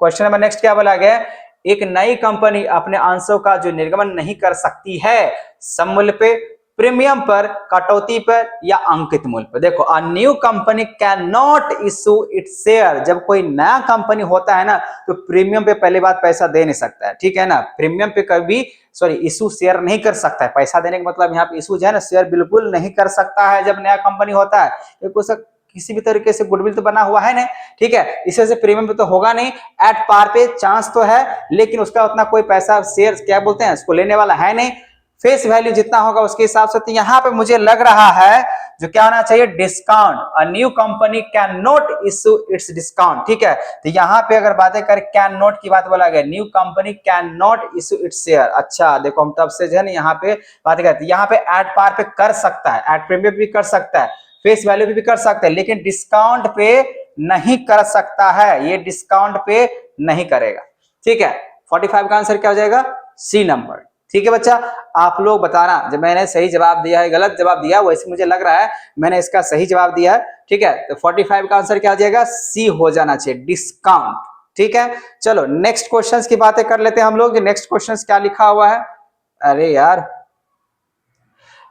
[SPEAKER 1] क्वेश्चन नंबर नेक्स्ट क्या बोला गया, एक नई कंपनी अपने अंशों का जो निर्गमन नहीं कर सकती है समूल्य पे, प्रीमियम पर, कटौती पर या अंकित मूल्य पर। देखो, a new company can not issue its share, जब कोई नया कंपनी होता है ना तो प्रीमियम पे पहली बात पैसा दे नहीं सकता है, ठीक है ना, प्रीमियम पे कभी इशू शेयर नहीं कर सकता है। पैसा देने का मतलब यहाँ पे इशू जो है ना शेयर बिल्कुल नहीं कर सकता है जब नया कंपनी होता है, किसी भी तरीके से गुडविल तो बना हुआ है नहीं, ठीक है, इस वजह से प्रीमियम पे तो होगा नहीं। एट पार पे चांस तो है लेकिन उसका उतना कोई पैसा शेयर क्या बोलते हैं उसको लेने वाला है नहीं, फेस वैल्यू जितना होगा उसके हिसाब से। तो यहाँ पे मुझे लग रहा है जो क्या होना चाहिए, discount. A new company can not issue it's discount, ठीक है। तो यहाँ पे अगर बातें करें कैन नॉट की बात बोला गया, new company can not issue its share. अच्छा देखो, हम तब से जो है ना यहाँ पे बातें करते हैं, यहाँ पे एट पार पे कर सकता है, एट प्रीमियम भी कर सकता है, फेस वैल्यू भी कर सकते हैं, लेकिन डिस्काउंट पे नहीं कर सकता है, ये डिस्काउंट पे नहीं करेगा, ठीक है। 45 का आंसर क्या हो जाएगा, सी नंबर, ठीक है बच्चा। आप लोग बताना जब मैंने सही जवाब दिया है गलत जवाब दिया, वैसे मुझे लग रहा है मैंने इसका सही जवाब दिया है, ठीक है। तो 45 का आंसर क्या हो जाएगा, सी हो जाना चाहिए, डिस्काउंट, ठीक है, चलो नेक्स्ट क्वेश्चंस की बातें कर लेते हैं हम लोग। नेक्स्ट क्वेश्चंस क्या लिखा हुआ है, अरे यार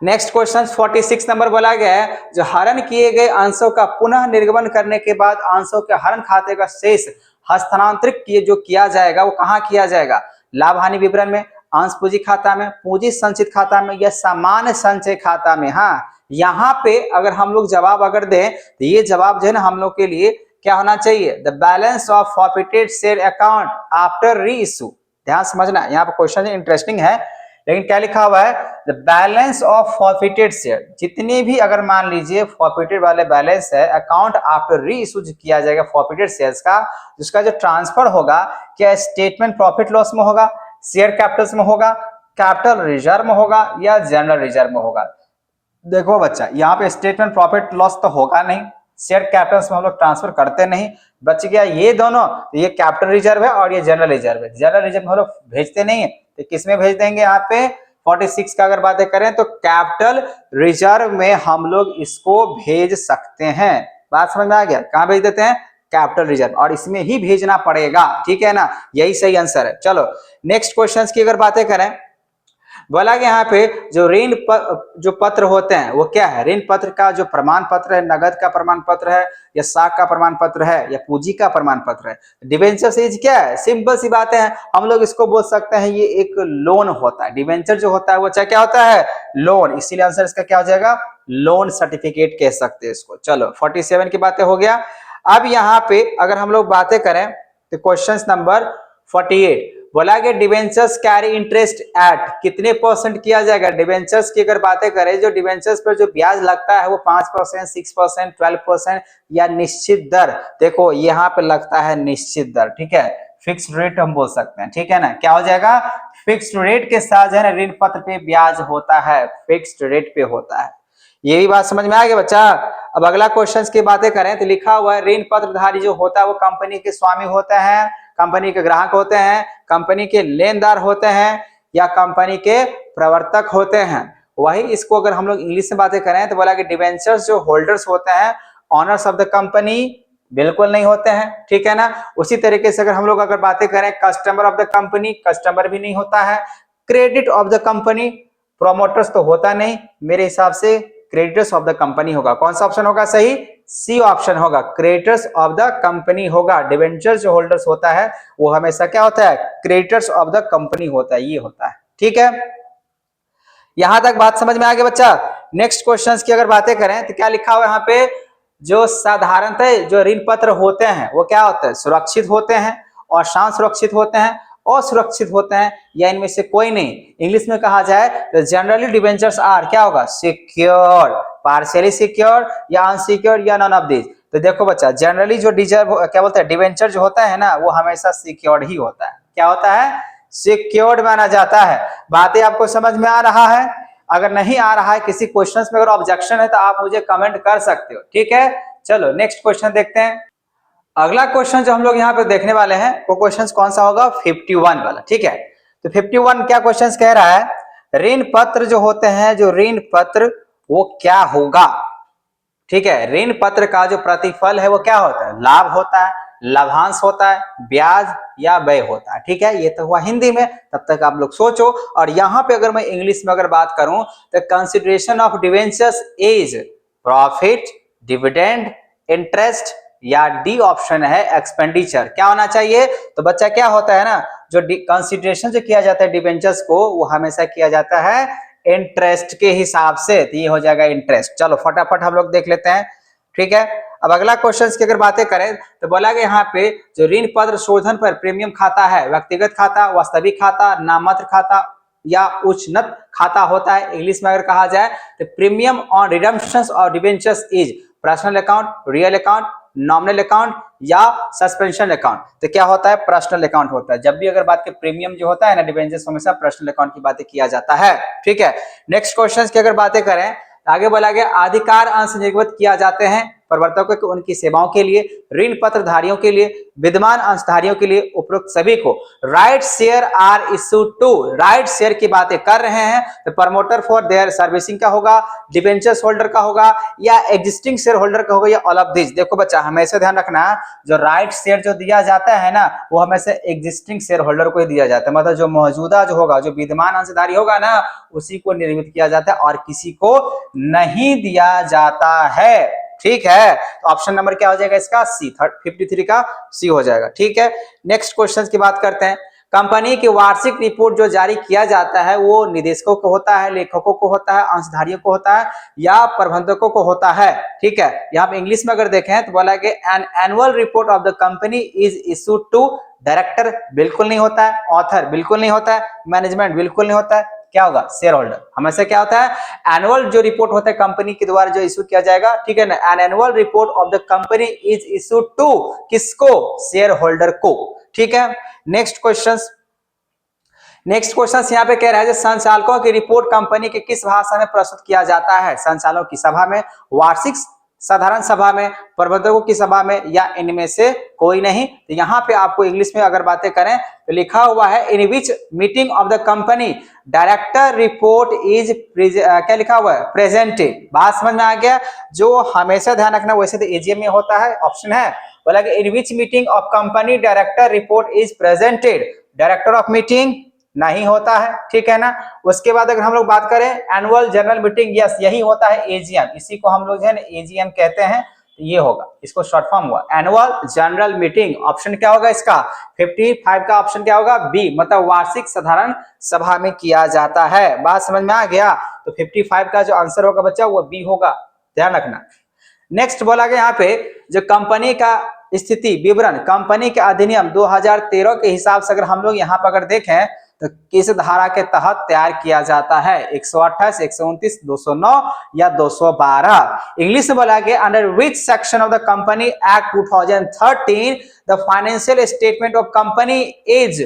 [SPEAKER 1] नेक्स्ट क्वेश्चन 46 नंबर बोला गया है, जो हरण किए गए अंशों का पुनः निर्गमन करने के बाद अंशों के हरण खाते का शेष हस्तांतरित किया जाएगा, वो कहाँ किया जाएगा? लाभ हानि विवरण में, अंश पूंजी खाता में, पूंजी संचित खाता में या सामान्य संचय खाता में। हाँ, यहाँ पे अगर हम लोग जवाब अगर दें तो ये जवाब जो है ना हम लोग के लिए क्या होना चाहिए? The balance of forfeited share account after री इशू। ध्यान समझना, यहाँ पे क्वेश्चन इंटरेस्टिंग है, लेकिन क्या लिखा हुआ है? The balance of forfeited share, जितने भी अगर मान लीजिए फॉरफिटेड वाले बैलेंस है अकाउंट आफ्टर री इशू किया जाएगा फॉरफिटेड शेयर्स का, जिसका जो ट्रांसफर होगा क्या स्टेटमेंट प्रॉफिट लॉस में होगा, शेयर कैपिटल्स में होगा, कैपिटल रिजर्व में होगा या जनरल रिजर्व में होगा? देखो बच्चा, यहाँ पे स्टेटमेंट प्रॉफिट लॉस तो होगा नहीं, शेयर कैपिटल्स में हम लोग ट्रांसफर करते नहीं, बच गया ये दोनों, तो ये कैपिटल रिजर्व है और ये जनरल रिजर्व है। जनरल रिजर्व में हम लोग भेजते नहीं है, तो किस में भेज देंगे? यहाँ पे 46 का अगर बातें करें तो कैपिटल रिजर्व में हम लोग इसको भेज सकते हैं। बात समझ में आ गया? कहाँ भेज देते हैं? कैपिटल रिजर्व, और इसमें ही भेजना पड़ेगा, ठीक है ना, यही सही आंसर है। चलो नेक्स्ट क्वेश्चन की अगर बातें करें, बोला कि यहाँ पे जो ऋण जो पत्र होते हैं वो क्या है? ऋण पत्र का जो प्रमाण पत्र है, नगद का प्रमाण पत्र है या साख का प्रमाण पत्र है या पूंजी का प्रमाण पत्र है? डिबेंचर से क्या है? सिंपल सी बातें हैं, हम लोग इसको बोल सकते हैं ये एक लोन होता है। डिबेंचर जो होता है वो चाहे क्या होता है? लोन, इसीलिए आंसर इसका क्या हो जाएगा? लोन सर्टिफिकेट कह सकते हैं इसको। चलो 47 की बातें हो गया। अब यहाँ पे अगर हम लोग बातें करें तो क्वेश्चन नंबर 48 बोला कि डिबेंचर्स कैरी इंटरेस्ट एट कितने परसेंट किया जाएगा? डिबेंचर्स की अगर बातें करें, जो डिबेंचर्स पर जो ब्याज लगता है वो 5%, 6%, 12% या निश्चित दर। देखो यहाँ पे लगता है निश्चित दर, ठीक है, फिक्स्ड रेट हम बोल सकते हैं, ठीक है ना। क्या हो जाएगा? फिक्स्ड रेट के साथ है ना ऋण पत्र पे ब्याज होता है, फिक्स्ड रेट पे होता है। ये भी बात समझ में आ गया बच्चा? अब अगला क्वेश्चन की बातें करें तो लिखा हुआ है ऋण पत्रधारी जो होता है वो कंपनी के स्वामी होते हैं, कंपनी के ग्राहक होते हैं, कंपनी के लेनदार होते हैं या कंपनी के प्रवर्तक होते हैं। वही इसको अगर हम लोग इंग्लिश में बातें करें तो बोला कि डिबेंचर्स जो होल्डर्स होते हैं ऑनर्स ऑफ द कंपनी बिल्कुल नहीं होते हैं, ठीक है ना। उसी तरीके से अगर हम लोग अगर बातें करें customer of the company, customer भी नहीं होता है। Credit of the company, promoters तो होता नहीं, मेरे हिसाब से क्रेडिटर्स ऑफ द कंपनी होगा। कौन सा ऑप्शन होगा सही? सी ऑप्शन होगा, क्रेडिटर्स ऑफ द कंपनी होगा। डिबेंचर्स जो होल्डर्स होता है वो हमेशा क्या होता है? क्रेडिटर्स ऑफ द कंपनी होता है, ये होता है, ठीक है। यहां तक बात समझ में आ गया बच्चा? नेक्स्ट क्वेश्चंस की अगर बातें करें तो क्या लिखा हुआ है यहाँ पे? जो साधारणतः जो ऋण पत्र होते हैं वो क्या होते हैं? सुरक्षित होते हैं और शांत सुरक्षित होते हैं, असुरक्षित होते हैं या इनमें से कोई नहीं। इंग्लिश में कहा जाए तो जनरली डिबेंचर्स आर क्या होगा? सिक्योर्ड, पार्शियली सिक्योर्ड या अनसिक्योर्ड या नन ऑफ दिस। तो देखो बच्चा, जनरली जो क्या बोलते हैं डिबेंचर जो होता है ना वो हमेशा सिक्योर्ड ही होता है। क्या होता है? सिक्योर्ड माना जाता है। बातें आपको समझ में आ रहा है? अगर नहीं आ रहा है, किसी क्वेश्चन में अगर ऑब्जेक्शन है तो आप मुझे कमेंट कर सकते हो, ठीक है। चलो नेक्स्ट क्वेश्चन देखते हैं। अगला क्वेश्चन जो हम लोग यहाँ पे देखने वाले हैं वो क्वेश्चन कौन सा होगा? 51 वाला, ठीक है। तो 51 क्या क्वेश्चन कह रहा है? ऋण पत्र जो होते हैं, जो ऋण पत्र वो क्या होगा? ठीक है, ऋण पत्र का जो प्रतिफल है वो क्या होता है? लाभ होता है, लाभांश होता है, ब्याज या व्यय होता है, ठीक है। ये तो हुआ हिंदी में, तब तक आप लोग सोचो। और यहाँ पे अगर मैं इंग्लिश में अगर बात करूं तो consideration of debentures is profit, dividend, interest या डी ऑप्शन है एक्सपेंडिचर। क्या होना चाहिए? तो बच्चा क्या होता है ना, जो कंसिडरेशन जो किया जाता है डिवेंचर्स को वो हमेशा किया जाता है इंटरेस्ट के हिसाब से, तो ये हो जाएगा इंटरेस्ट। चलो फटाफट हम लोग देख लेते हैं, ठीक है। अब अगला क्वेश्चन की अगर बातें करें तो बोला गया यहाँ पे जो ऋण पत्र शोधन पर प्रीमियम खाता है, व्यक्तिगत खाता, वास्तविक खाता, नाममात्र खाता या उच्चनत खाता होता है। इंग्लिश में अगर कहा जाए तो premium on redemption of debentures is personal account, real account, nominal account या सस्पेंशन अकाउंट। तो क्या होता है? पर्सनल अकाउंट होता है। जब भी अगर बात के प्रीमियम जो होता है ना डिबेंचर्स, हमेशा पर्सनल अकाउंट की बातें किया जाता है, ठीक है। नेक्स्ट क्वेश्चन की अगर बातें करें आगे बोला गया अधिकार अंश निर्गत किया जाते हैं प्रवर्तकों की उनकी सेवाओं के लिए, ऋण पत्रधारियों के लिए, विद्यमान अंशधारियों के लिए, उपरोक्त सभी को। Right share are issued to, right share की बातें कर रहे हैं तो प्रमोटर फॉर देयर सर्विसिंग का होगा, डिबेंचर्स होल्डर का होगा, या एग्जिस्टिंग शेयर होल्डर का होगा, या ऑल ऑफ दिस। देखो बच्चा हमेशा ध्यान रखना, जो राइट शेयर जो दिया जाता है ना वो हमेशा एग्जिस्टिंग शेयर होल्डर को ही दिया जाता है, मतलब जो मौजूदा जो होगा, जो विद्यमान अंशधारी होगा ना उसी को निर्मित किया जाता है और किसी को नहीं दिया जाता है। ठीक है, तो ऑप्शन नंबर क्या हो जाएगा इसका? सी, 53 का सी हो जाएगा। ठीक है, नेक्स्ट क्वेश्चन की बात करते हैं। कंपनी की वार्षिक रिपोर्ट जो जारी किया जाता है वो निदेशकों को होता है, लेखकों को होता है, अंशधारियों को होता है, या प्रबंधकों को होता है। ठीक है, यहाँ पे इंग्लिश में अगर देखें तो बोला कि an annual report of the company is issued to director, बिल्कुल नहीं होता है, ऑथर बिल्कुल नहीं होता है, मैनेजमेंट बिल्कुल नहीं होता है, क्या होगा? Share holder. हमेशा क्या होता है? एनुअल जो रिपोर्ट होता है कंपनी के द्वारा जो इशू किया जाएगा, ठीक है ना, an annual report of the company is issued to, किसको? शेयर होल्डर को। ठीक है, नेक्स्ट क्वेश्चन यहाँ पे कह रहा है संचालकों की रिपोर्ट कंपनी के किस भाषा में प्रस्तुत किया जाता है? संचालकों की सभा में, वार्षिक साधारण सभा में, प्रबंधकों की सभा में, या इनमें से कोई नहीं। तो यहाँ पे आपको इंग्लिश में अगर बातें करें तो लिखा हुआ है in which meeting of the company director report is क्या लिखा हुआ है? प्रेजेंटेड। बात समझ में आ गया? जो हमेशा ध्यान रखना, वैसे तो एजीएम में होता है, ऑप्शन है बोला कि in which meeting of company director report is presented, director of meeting नहीं होता है। ठीक है ना, उसके बाद अगर हम लोग बात करें एनुअल जनरल मीटिंग, यस यही होता है एजीएम, इसी को हम लोग जो है ना एजीएम कहते हैं, तो ये होगा, इसको शॉर्ट फॉर्म हुआ एनुअल जनरल मीटिंग। ऑप्शन क्या होगा इसका? 55 का ऑप्शन क्या होगा? बी, मतलब वार्षिक साधारण सभा में किया जाता है। बात समझ में आ गया? तो 55 का जो आंसर होगा बच्चा वो बी होगा, ध्यान रखना। नेक्स्ट बोला गया यहाँ पे जो कंपनी का स्थिति विवरण कंपनी के अधिनियम 2013 के हिसाब से अगर हम लोग यहाँ पर अगर देखें तो किस धारा के तहत तैयार किया जाता है? 128, 129, 209 या 212। इंग्लिश में बोला गया under which section of the company act 2013 the financial statement of company is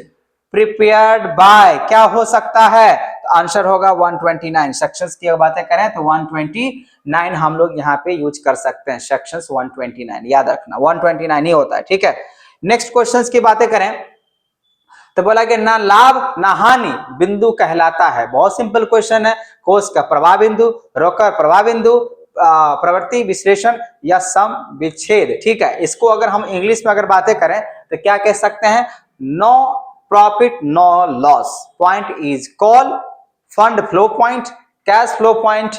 [SPEAKER 1] prepared by, क्या हो सकता है? तो आंसर होगा 129। सेक्शंस की बातें करें तो 129 हम लोग यहाँ पे यूज कर सकते हैं, सेक्शंस 129 याद रखना, 129 ही होता है। ठीक है, नेक्स्ट क्वेश्चंस की बातें करें तो बोला कि ना लाभ ना हानि बिंदु कहलाता है। बहुत सिंपल क्वेश्चन है, कोष का प्रवाह बिंदु, रोकड़ प्रवाह बिंदु, प्रवृत्ति विश्लेषण या सम विच्छेद। ठीक है, इसको अगर हम इंग्लिश में अगर बातें करें तो क्या कह सकते हैं? No profit no loss point is call fund flow point, cash flow point,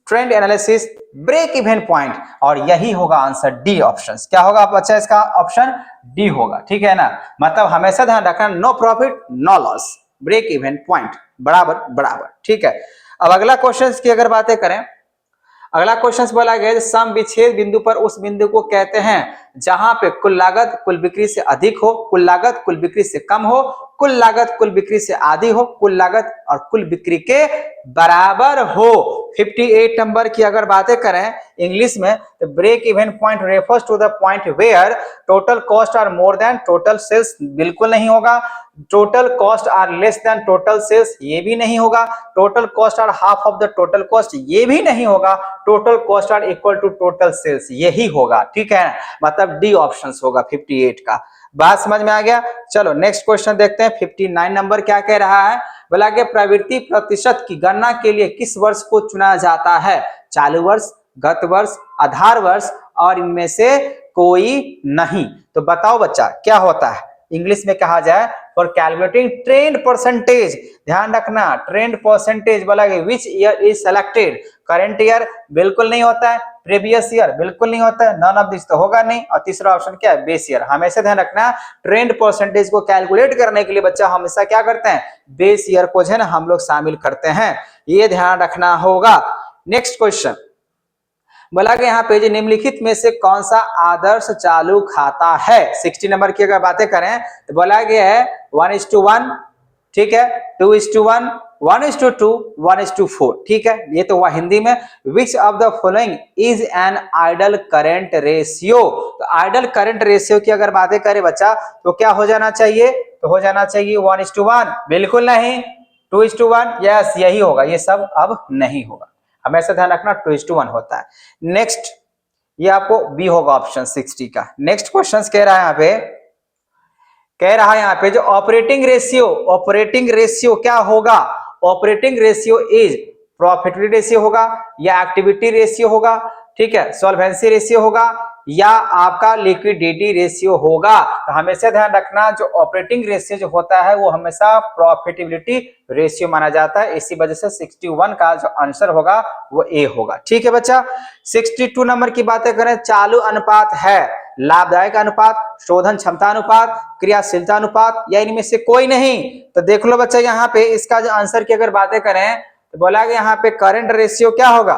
[SPEAKER 1] trend analysis, break even point, और यही होगा आंसर डी ऑप्शन। क्या होगा बच्चा इसका? ऑप्शन डी होगा। ठीक है ना, मतलब हमेशा ध्यान रखना no profit no loss, break even point बराबर बराबर। ठीक है, अब अगला क्वेश्चन की अगर बातें करें, अगला क्वेश्चन बोला गया सम विच्छेद बिंदु पर उस बिंदु को कहते हैं जहां पे कुल लागत कुल बिक्री से अधिक हो, कुल लागत कुल बिक्री से कम हो, कुल लागत कुल बिक्री से आधी हो, कुल लागत और कुल बिक्री के बराबर हो। 58 नंबर की अगर बातें करें इंग्लिश में तो break even point refers to the point where total cost are more than total sales, बिल्कुल नहीं होगा। Total cost are less than total sales, ये भी नहीं होगा। Total cost are half of the total cost, ये भी नहीं होगा। Total cost are equal to total sales, यही होगा। ठीक है, मतलब डी ऑप्शन होगा 58 का। बात समझ में आ गया? चलो नेक्स्ट क्वेश्चन देखते हैं। 59 नंबर क्या कह रहा है? बोला कि प्रवृत्ति प्रतिशत की गणना के लिए किस वर्ष को चुना जाता है? चालू वर्ष, गत वर्ष, आधार वर्ष, और इनमें से कोई नहीं। तो बताओ बच्चा क्या होता है? इंग्लिश में कहा जाए फॉर कैलकुलेटिंग ट्रेंड परसेंटेज, ध्यान रखना ट्रेंड परसेंटेज बोला गया which year is selected. Current year बिल्कुल नहीं होता है, प्रीवियस ईयर बिल्कुल नहीं होता है, नन ऑफ दिस तो होगा नहीं, और तीसरा ऑप्शन क्या है? Base year. हमेशा ध्यान रखना ट्रेंड परसेंटेज को कैलकुलेट करने के लिए बच्चा हमेशा क्या करते हैं? बेस ईयर को जो है ना हम लोग शामिल करते हैं, ये ध्यान रखना होगा। नेक्स्ट क्वेश्चन बोला कि यहाँ पे निम्नलिखित में से कौन सा आदर्श चालू खाता है? 60 नंबर की अगर बातें करें तो बोला गया है 1:1, ठीक है, 2:1, 1:2, 1:4। ठीक है, ये तो हुआ हिंदी में। Which of the following is an ideal current ratio? तो आइडल करेंट रेशियो की अगर बातें करें बच्चा तो क्या हो जाना चाहिए? तो हो जाना चाहिए 1:1, बिल्कुल नहीं। 2:1, यस यही होगा, ये सब अब नहीं होगा। हमेशा ध्यान रखना 2:1 होता है। नेक्स्ट ये आपको बी होगा ऑप्शन 60 का। नेक्स्ट क्वेश्चन कह रहा है यहाँ पे, कह रहा है यहाँ पे जो ऑपरेटिंग रेशियो क्या होगा? Operating ratio is profitability ratio होगा या एक्टिविटी रेशियो होगा, ठीक है, सॉल्वेंसी रेशियो होगा या आपका लिक्विडिटी रेशियो होगा। तो हमेशा ध्यान रखना जो ऑपरेटिंग रेशियो जो होता है वो हमेशा प्रॉफिटेबिलिटी रेशियो माना जाता है, इसी वजह से 61 का जो आंसर होगा वो ए होगा। ठीक है बच्चा। 62 नंबर की बातें करें, चालू अनुपात है लाभदायक अनुपात, शोधन क्षमता अनुपात, क्रियाशीलता अनुपात या इनमें से कोई नहीं? तो देख लो बच्चा यहाँ पे इसका जो आंसर की अगर बातें करें तो बोला कि यहाँ पे करंट रेशियो क्या होगा?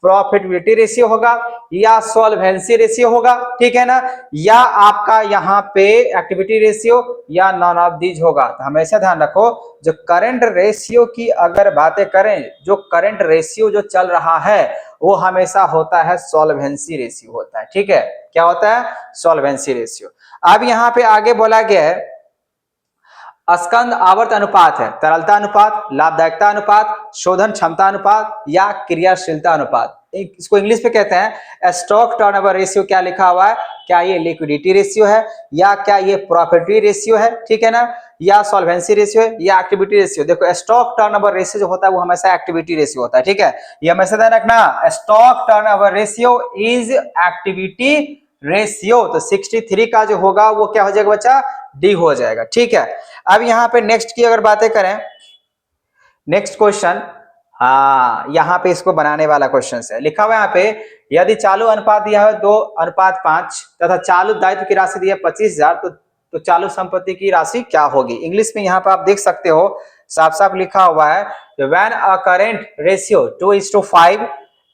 [SPEAKER 1] प्रॉफिटेबिलिटी रेशियो होगा या सॉल्वेंसी रेशियो होगा, ठीक है ना, या आपका यहाँ पे एक्टिविटी रेशियो या नॉन ऑफ दीज होगा। तो हमेशा ध्यान रखो जो करंट रेशियो की अगर बातें करें, जो करंट रेशियो जो चल रहा है वो हमेशा होता है सॉल्वेंसी रेशियो होता है। ठीक है, क्या होता है? Solvency ratio. अब यहाँ पे आगे बोला गया है स्कंद आवर्त अनुपात है तरलता अनुपात, लाभदायकता अनुपात, शोधन क्षमता अनुपात या क्रियाशीलता अनुपात। इसको इंग्लिश में कहते हैं स्टॉक टर्नओवर रेशियो। क्या लिखा हुआ है? क्या ये लिक्विडिटी रेशियो है या क्या ये प्रॉफिटी रेशियो है, ठीक है ना, या सॉल्वेंसी रेशियो है या एक्टिविटी रेशियो? देखो स्टॉक टर्नओवर रेशियो जो होता है वो हमेशा एक्टिविटी रेशियो होता है। ठीक है, ये हमेशा ध्यान रखना, stock turnover ratio is activity ratio. तो 63 का जो होगा वो क्या हो जाएगा बच्चा? डी हो जाएगा। ठीक है, अब यहाँ पे नेक्स्ट की अगर बातें करें, नेक्स्ट क्वेश्चन, हाँ यहाँ पे इसको बनाने वाला क्वेश्चन है, लिखा हुआ है यहाँ पे यदि चालू अनुपात दिया है 2:5 तथा चालू दायित्व की राशि दी है 25,000 तो चालू संपत्ति की राशि क्या होगी? इंग्लिश में यहाँ पे आप देख सकते हो साफ साफ लिखा हुआ है when a current ratio 2:5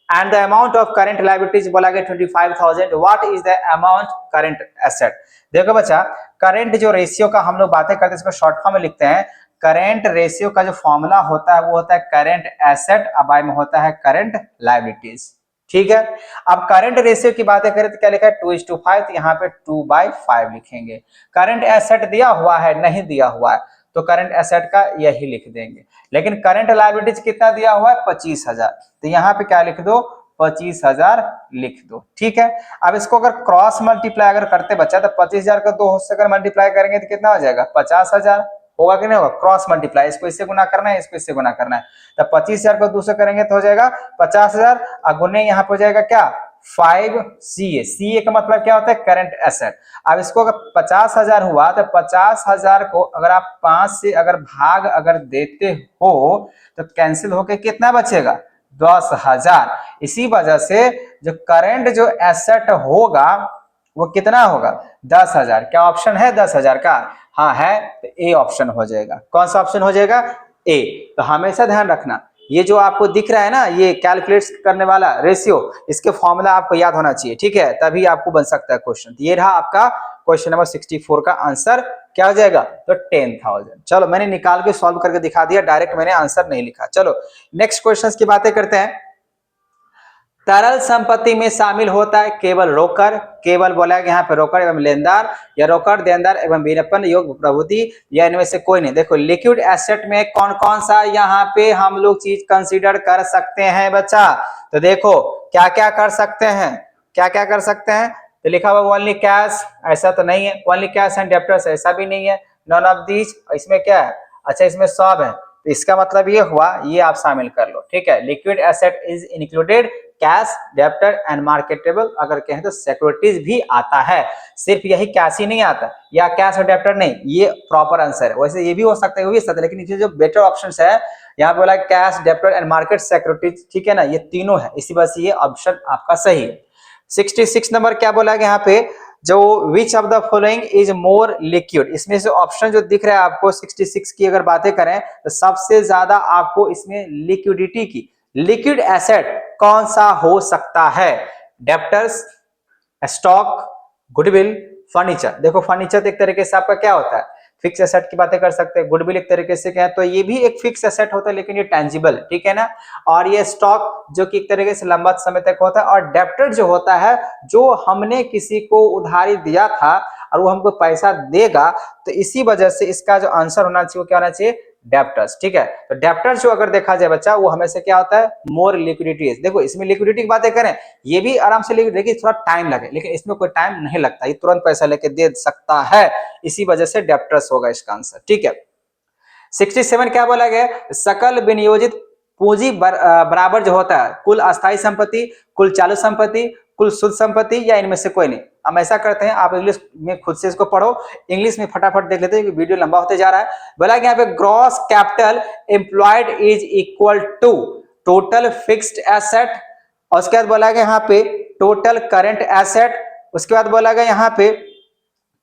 [SPEAKER 1] and the amount of current liabilities बोला गया 25,000, what is the amount current asset? देखो बच्चा करंट जो रेशियो का हम लोग बातें करते हैं इसको शॉर्ट फॉर्म में लिखते हैं। करंट रेशियो का जो फॉर्मूला होता है वो होता है करंट एसेट अबाय में होता है करंट लायबिलिटीज। ठीक है, अब करंट रेशियो की बातें करें तो क्या लिखा है? 2:5, तो यहाँ पे 2/5 लिखेंगे। करंट एसेट दिया हुआ है? नहीं दिया हुआ है, तो करंट एसेट का यही लिख देंगे। लेकिन करंट लायबिलिटीज कितना दिया हुआ है? 25,000, तो यहाँ पे क्या लिख दो? 25,000 लिख दो। ठीक है, अब इसको अगर क्रॉस मल्टीप्लाई अगर करते बच्चा तो 25,000 को 2 से अगर मल्टीप्लाई करेंगे तो कितना हो जाएगा? 50,000 होगा कि नहीं होगा? क्रॉस मल्टीप्लाई, इसको इससे गुना करना है, इसको इससे गुना करना है, तो 25,000 को 2 से करेंगे तो हो जाएगा 50,000 और गुने यहाँ पे हो जाएगा क्या? 5 CA। CA का मतलब क्या होता है? Current asset. अब इसको अगर 50,000 हुआ तो 50,000 को अगर आप 5 से अगर भाग अगर देते हो तो कैंसिल होके कितना बचेगा? 10,000। इसी वजह से जो करंट जो एसेट होगा वो कितना होगा? 10,000। क्या ऑप्शन है 10,000 का? हाँ है, तो ए ऑप्शन हो जाएगा। कौन सा ऑप्शन हो जाएगा? ए। तो हमेशा ध्यान रखना ये जो आपको दिख रहा है ना ये कैलकुलेट करने वाला रेशियो, इसके फॉर्मूला आपको याद होना चाहिए। ठीक है, तभी आपको बन सकता है क्वेश्चन। तो ये रहा आपका क्वेश्चन नंबर 64 का आंसर। क्या हो जाएगा? तो 10,000। चलो मैंने निकाल के सॉल्व करके दिखा दिया, डायरेक्ट मैंने आंसर नहीं लिखा। चलो नेक्स्ट क्वेश्चन की बातें करते हैं। तरल संपत्ति में शामिल होता है केवल रोकड़, केवल बोला गया यहाँ पे रोकड़ एवं लेनदार या रोकड़ देनदार एवं विनिपन योग्य प्रभुति या इनमें से कोई नहीं। देखो लिक्विड एसेट में कौन कौन सा यहाँ पे हम लोग चीज कंसीडर कर सकते हैं बच्चा? तो देखो क्या क्या कर सकते हैं, क्या क्या कर सकते हैं? तो लिखा हुआ ओनली कैश, ऐसा तो नहीं है। ओनली कैश एंड डेप्टर्स, ऐसा भी नहीं है। नॉन ऑफ दीज, इसमें क्या है? अच्छा इसमें सब है, तो इसका मतलब ये हुआ ये आप शामिल कर लो। ठीक है, liquid asset is included cash, debtor and marketable, अगर कहें तो सिक्योरिटीज भी आता है। सिर्फ यही कैश ही नहीं आता या कैश और डेप्टर नहीं, ये प्रॉपर आंसर है। वैसे ये भी हो सकता है, वो भी सकता है, लेकिन ये जो बेटर ऑप्शन है यहाँ पे बोला cash, debtor and market securities, ठीक है ना, ये तीनों है, इसी वजह से ये ऑप्शन आपका सही है। 66 नंबर क्या बोला गया यहाँ पे? जो विच of the following is more liquid, इसमें से ऑप्शन जो दिख रहा है आपको 66 की अगर बातें करें तो सबसे ज्यादा आपको इसमें लिक्विडिटी की, लिक्विड एसेट कौन सा हो सकता है? Debtors, stock, goodwill, furniture. देखो फर्नीचर तो एक तरीके से आपका क्या होता है? फिक्स एसेट की बातें कर सकते हैं। गुडविल एक तरीके से क्या है? तो ये भी एक फिक्स एसेट होता है लेकिन ये टेंजिबल, ठीक है ना। और ये स्टॉक जो कि एक तरीके से लंबा समय तक होता है, और डेप्टर जो होता है जो हमने किसी को उधारी दिया था और वो हमको पैसा देगा, तो इसी वजह से इसका जो आंसर होना चाहिए वो क्या होना चाहिए? डेप्टर्स। ठीक है, तो डेप्टर्स जो अगर देखा जाए बच्चा वो हमेशा क्या होता है, मोर लिक्विडिटी। देखो इसमें लिक्विडिटी की बातें करें, ये भी आराम से लिक्विडिटी, थोड़ा टाइम लगे, लेकिन इसमें कोई टाइम नहीं लगता, ये तुरंत पैसा लेके दे सकता है, इसी वजह से डेप्टर्स होगा इसका आंसर। ठीक है, 67 क्या बोला गया, सकल विनियोजित पूंजी बराबर जो होता है कुल अस्थायी संपत्ति, कुल चालू संपत्ति, कुल शुद्ध संपत्ति या इनमें से कोई नहीं। हम ऐसा करते हैं, आप इंग्लिश में खुद से इसको पढ़ो, इंग्लिश में फटाफट देख लेते हैं, वीडियो लंबा होते जा रहा है। बोला कि यहाँ पे gross capital employed is equal to total fixed asset, और उसके बाद बोला गया यहाँ पे टोटल करंट एसेट, उसके बाद बोला गया यहाँ पे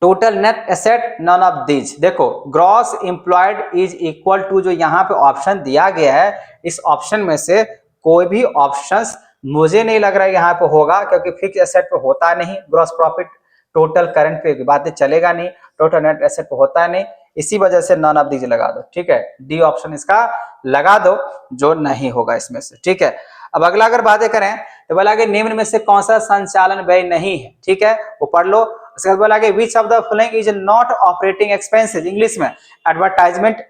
[SPEAKER 1] total net asset, none of these. देखो gross employed is equal to जो यहाँ पे ऑप्शन दिया गया है, इस ऑप्शन में से कोई भी ऑप्शंस मुझे नहीं लग रहा है यहाँ पे होगा, क्योंकि फिक्स एसेट पे होता नहीं, ग्रॉस प्रॉफिट टोटल करंट पे बातें चलेगा नहीं, टोटल नेट एसेट पे होता नहीं, इसी वजह से नॉन ऑफ दीज लगा दो। ठीक है, डी ऑप्शन इसका लगा दो जो नहीं होगा इसमें से। ठीक है, अब अगला अगर बातें करें तो बोला कि निम्न में से कौन सा संचालन व्यय नहीं है। ठीक है, वो पढ़ लो। उसके बाद बोला कि which of the following is not operating expenses, English में advertisement,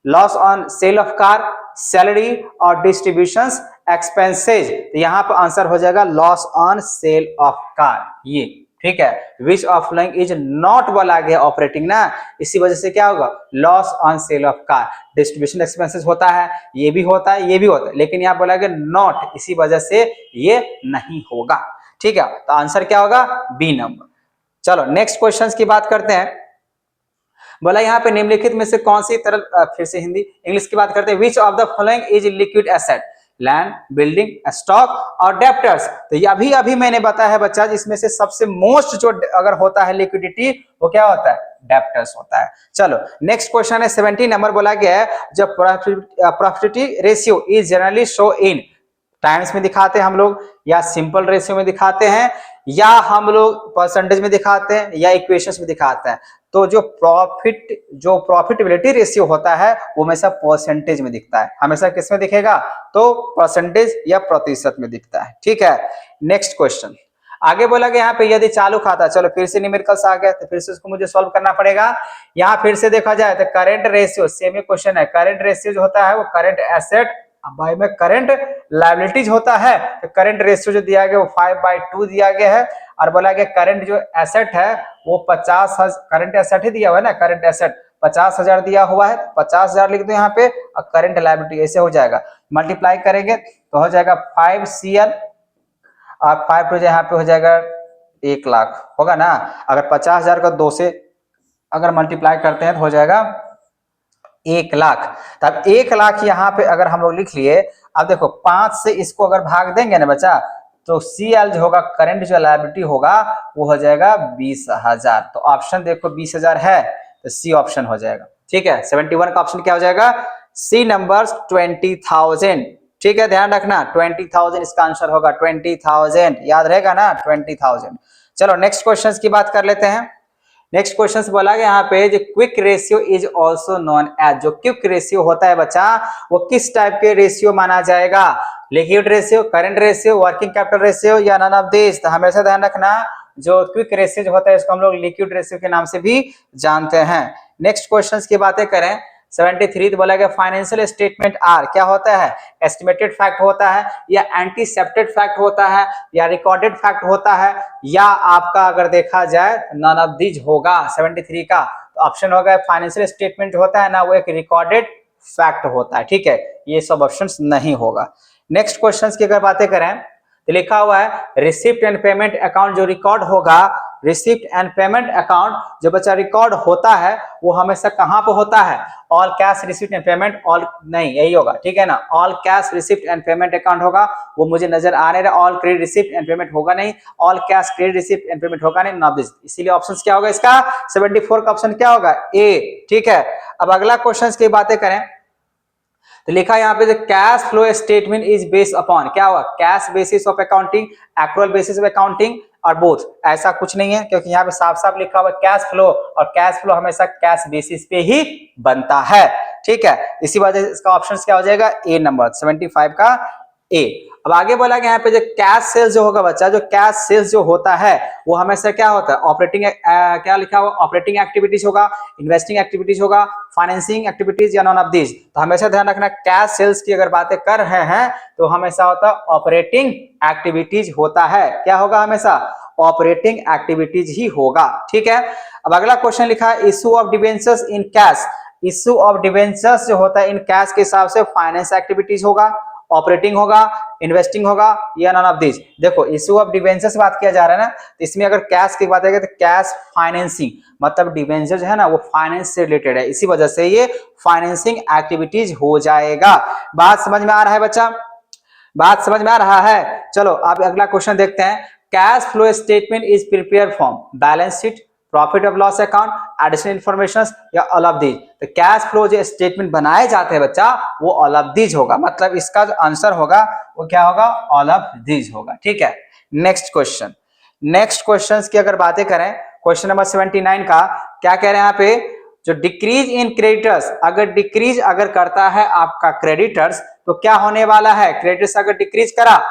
[SPEAKER 1] loss on sale of car, salary और डिस्ट्रीब्यूशंस एक्सपेंसेज। तो यहाँ पर आंसर हो जाएगा loss on sale of car, ये। ठीक है, which of following is not बोला गया ऑपरेटिंग ना, इसी वजह से क्या होगा, loss on sale of car. Distribution expenses होता है, ये भी होता है, ये भी होता है, लेकिन यहाँ बोला गया नॉट, इसी वजह से ये नहीं होगा। ठीक है, तो आंसर क्या होगा, बी नंबर। चलो नेक्स्ट क्वेश्चन की बात करते हैं। बोला यहाँ पे निम्नलिखित में से कौन सी तरल, फिर से हिंदी इंग्लिश की बात करते हैं, विच of the following is liquid asset, land, building, stock और डेप्टर्स। तो ये अभी अभी मैंने बताया है बच्चा, इसमें से सबसे मोस्ट जो अगर होता है लिक्विडिटी, वो क्या होता है, डेप्टर्स होता है। चलो नेक्स्ट क्वेश्चन है 70 नंबर, बोला गया है जब profitability ratio is generally show in times में दिखाते हैं हम लोग, या सिंपल रेशियो में दिखाते हैं, या हम लोग परसेंटेज में दिखाते हैं, या इक्वेशंस में दिखाते हैं। तो जो प्रॉफिटेबिलिटी रेशियो होता है वो हमेशा परसेंटेज में दिखता है, हमेशा किस में दिखेगा, तो परसेंटेज या प्रतिशत में दिखता है। ठीक है, नेक्स्ट क्वेश्चन आगे बोला गया यहाँ पे यदि चालू खाता, चलो फिर से न्यूमेरिकल्स आ गया, तो फिर से उसको मुझे सॉल्व करना पड़ेगा। यहाँ फिर से देखा जाए तो करंट रेशियो, सेम ही क्वेश्चन है, करंट रेशियो जो होता है वो करंट एसेट बाय में करंट लायबिलिटीज होता है। तो करंट रेशियो जो दिया गया वो 5/2 दिया गया है, और बोला गया करंट जो एसेट है वो 50, करंट एसेट ही दिया हुआ है ना, करंट एसेट 50,000 दिया हुआ है, 50,000 लिख दो यहाँ पे, और करंट लायबिलिटी ऐसे हो जाएगा, मल्टीप्लाई करेंगे तो हो जाएगा 5CL, और 5 टू यहाँ पे हो जाएगा 1 लाख होगा ना। अगर 50,000 का 2 से अगर मल्टीप्लाई करते हैं तो हो जाएगा 1 लाख। तब 1 लाख यहाँ पे अगर हम लोग लिख लिए, अब देखो 5 से इसको अगर भाग देंगे ना बच्चा, तो CL जो होगा करंट जो लायबिलिटी होगा वो हो जाएगा 20,000। तो ऑप्शन देखो 20,000 है, तो सी ऑप्शन हो जाएगा। ठीक है, 71 का ऑप्शन क्या हो जाएगा, सी नंबर 20,000। ठीक है, ध्यान रखना 20,000 इसका आंसर होगा, 20,000 याद रहेगा ना, 20,000। चलो नेक्स्ट क्वेश्चन की बात कर लेते हैं। नेक्स्ट क्वेश्चन बोला गया यहाँ पे जो quick ratio is also known as, जो क्विक रेशियो होता है बच्चा वो किस टाइप के रेशियो माना जाएगा, liquid ratio, current ratio, working capital ratio या नन ऑफ दिस। तो हमेशा ध्यान रखना जो क्विक रेशियो जो होता है इसको हम लोग लिक्विड रेशियो के नाम से भी जानते हैं। नेक्स्ट क्वेश्चन की बातें करें 73, तो बोला गया फाइनेंशियल स्टेटमेंट आर क्या होता है, एस्टिमेटेड फैक्ट होता है, या एंटीसेप्टेड फैक्ट होता है, या रिकॉर्डेड फैक्ट होता है, या आपका अगर देखा जाए नन ऑफ दीज होगा 73 का। तो ऑप्शन होगा फाइनेंशियल स्टेटमेंट होता है ना, वो एक रिकॉर्डेड फैक्ट होता है। ठीक है, ये सब ऑप्शंस नहीं होगा। नेक्स्ट क्वेश्चंस की अगर बातें करें तो लिखा हुआ है रिसिप्ट एंड पेमेंट अकाउंट जो रिकॉर्ड होगा, रिसिप्ट एंड पेमेंट अकाउंट जो बच्चा रिकॉर्ड होता है वो हमेशा कहां पे होता है, all cash receipt and payment, all नहीं यही होगा, ठीक है ना, all cash receipt and payment account होगा, वो मुझे नजर आ नहीं रहा, all credit receipt and payment होगा नहीं, all cash credit receipt and payment होगा नहीं, नॉट दिस। इसीलिए ऑप्शन क्या होगा इसका 74 का ऑप्शन क्या होगा, ए। ठीक है, अब अगला क्वेश्चन की बातें करें तो लिखा यहाँ पे cash flow statement is based upon, क्या हुआ, cash basis of accounting, accrual basis of accounting और बोथ, ऐसा कुछ नहीं है, क्योंकि यहाँ पे साफ साफ लिखा हुआ कैश फ्लो, और कैश फ्लो हमेशा कैश बेसिस पे ही बनता है। ठीक है, इसी वजह से इसका ऑप्शन क्या हो जाएगा, ए नंबर 75 का ए। अब आगे बोला गया यहाँ पे जो कैश सेल्स जो होगा बच्चा, जो कैश सेल्स जो होता है वो हमेशा क्या होता है, ऑपरेटिंग क्या लिखा हुआ, ऑपरेटिंग एक्टिविटीज होगा, इन्वेस्टिंग एक्टिविटीज होगा, फाइनेंसिंग एक्टिविटीज या नॉन ऑफ दिस। तो हमेशा ध्यान रखना कैश सेल्स की अगर बातें कर रहे हैं तो हमेशा होता है ऑपरेटिंग एक्टिविटीज होता है। क्या होगा, हमेशा ऑपरेटिंग एक्टिविटीज ही होगा। ठीक है, अब अगला क्वेश्चन लिखा है issue of debentures in cash. Issue of debentures जो होता है इन कैश के हिसाब से फाइनेंस एक्टिविटीज होगा, ऑपरेटिंग होगा, इन्वेस्टिंग होगा या नॉन ऑफ दिस। देखो इशू ऑफ डिबेंचर्स बात किया जा रहा है ना, तो इसमें अगर कैश की बात है तो कैश फाइनेंसिंग, मतलब डिबेंचर जो है ना वो फाइनेंस से रिलेटेड है, इसी वजह से ये फाइनेंसिंग एक्टिविटीज हो जाएगा। बात समझ में आ रहा है बच्चा, बात समझ में आ रहा है। चलो अब अगला क्वेश्चन देखते हैं। Cash flow statement is prepare from balance sheet, profit of loss account, additional information या ऑल ऑफ दीज। तो कैश फ्लो जो स्टेटमेंट बनाए जाते हैं बच्चा वो ऑल ऑफ दीज होगा, मतलब इसका जो आंसर होगा वो क्या होगा, ऑल ऑफ दीज होगा। ठीक है, नेक्स्ट क्वेश्चन। नेक्स्ट क्वेश्चन की अगर बातें करें, क्वेश्चन नंबर 79 का क्या कह रहे हैं यहाँ पे, जो डिक्रीज इन क्रेडिटर्स, अगर डिक्रीज अगर करता है आपका क्रेडिटर्स तो क्या होने वाला है, क्रेडिटर्स अगर डिक्रीज करा,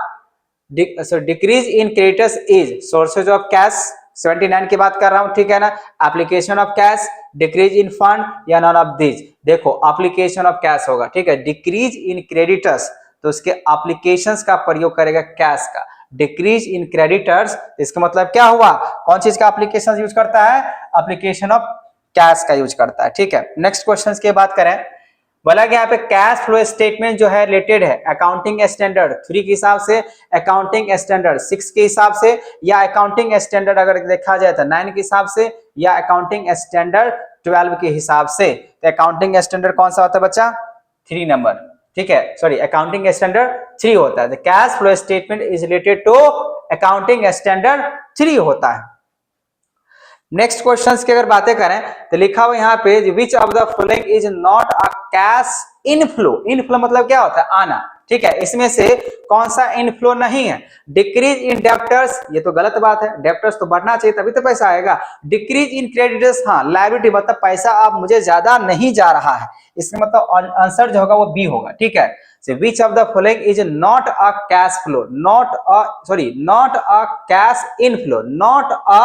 [SPEAKER 1] decrease in creditors is sources of cash, 79 की बात कर रहा हूं, ठीक है ना, application of cash, decrease in fund या नॉन ऑफ दिस। देखो एप्लीकेशन ऑफ कैश होगा, ठीक है, डिक्रीज इन क्रेडिटर्स तो उसके एप्लीकेशंस का प्रयोग करेगा कैश का, डिक्रीज इन क्रेडिटर्स इसका मतलब क्या हुआ, कौन चीज का एप्लीकेशन यूज करता है, एप्लीकेशन ऑफ कैश का यूज करता है। ठीक है, नेक्स्ट क्वेश्चन की बात करें, बोला गया यहाँ पे कैश फ्लो स्टेटमेंट जो है रिलेटेड है अकाउंटिंग स्टैंडर्ड 3 के हिसाब से, अकाउंटिंग स्टैंडर्ड 6 के हिसाब से, या अकाउंटिंग स्टैंडर्ड अगर देखा जाए तो 9 के हिसाब से, या अकाउंटिंग स्टैंडर्ड 12 के हिसाब से। तो अकाउंटिंग स्टैंडर्ड कौन सा होता है बच्चा, 3 नंबर, ठीक है, सॉरी अकाउंटिंग स्टैंडर्ड 3 होता है। Cash flow statement is related to accounting standard 3 होता है। नेक्स्ट क्वेश्चंस की अगर बातें करें तो लिखा हुआ यहाँ पे विच of the following is not a cash inflow. Inflow मतलब क्या होता है, आना, ठीक है, इसमें से कौन सा इनफ्लो नहीं है, डिक्रीज इन डेप्टर्स, ये तो गलत बात है, डेप्टर्स तो बढ़ना चाहिए तभी तो पैसा आएगा। डिक्रीज इन क्रेडिटर्स, हाँ, लायबिलिटी मतलब पैसा अब मुझे ज्यादा नहीं जा रहा है, इसका मतलब आंसर जो होगा वो बी होगा। ठीक है, so which of the following is not a cash flow, not a cash inflow, not a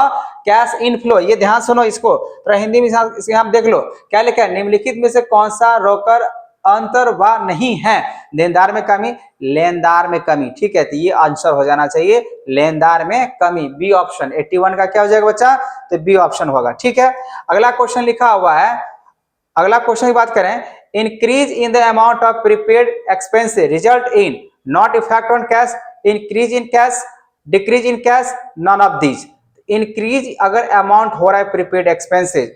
[SPEAKER 1] cash inflow। ये ध्यान सुनो इसको, थोड़ा हिंदी में इसके हम देख लो क्या लिखा है, निम्नलिखित में से कौन सा रोकर अंतर व नहीं है, देनदार में कमी, लेनदार में कमी। ठीक है, तो ये आंसर हो जाना चाहिए लेनदार में कमी, बी ऑप्शन। 81 का क्या हो जाएगा बच्चा, तो बी ऑप्शन होगा। ठीक है, अगला क्वेश्चन लिखा हुआ है, अगला क्वेश्चन की बात करें, increase in the amount of prepaid expenses result in not effect on cash, increase in cash, decrease in cash, non of these. Increase अगर अमाउंट हो रहा है प्रीपेड एक्सपेंसेस,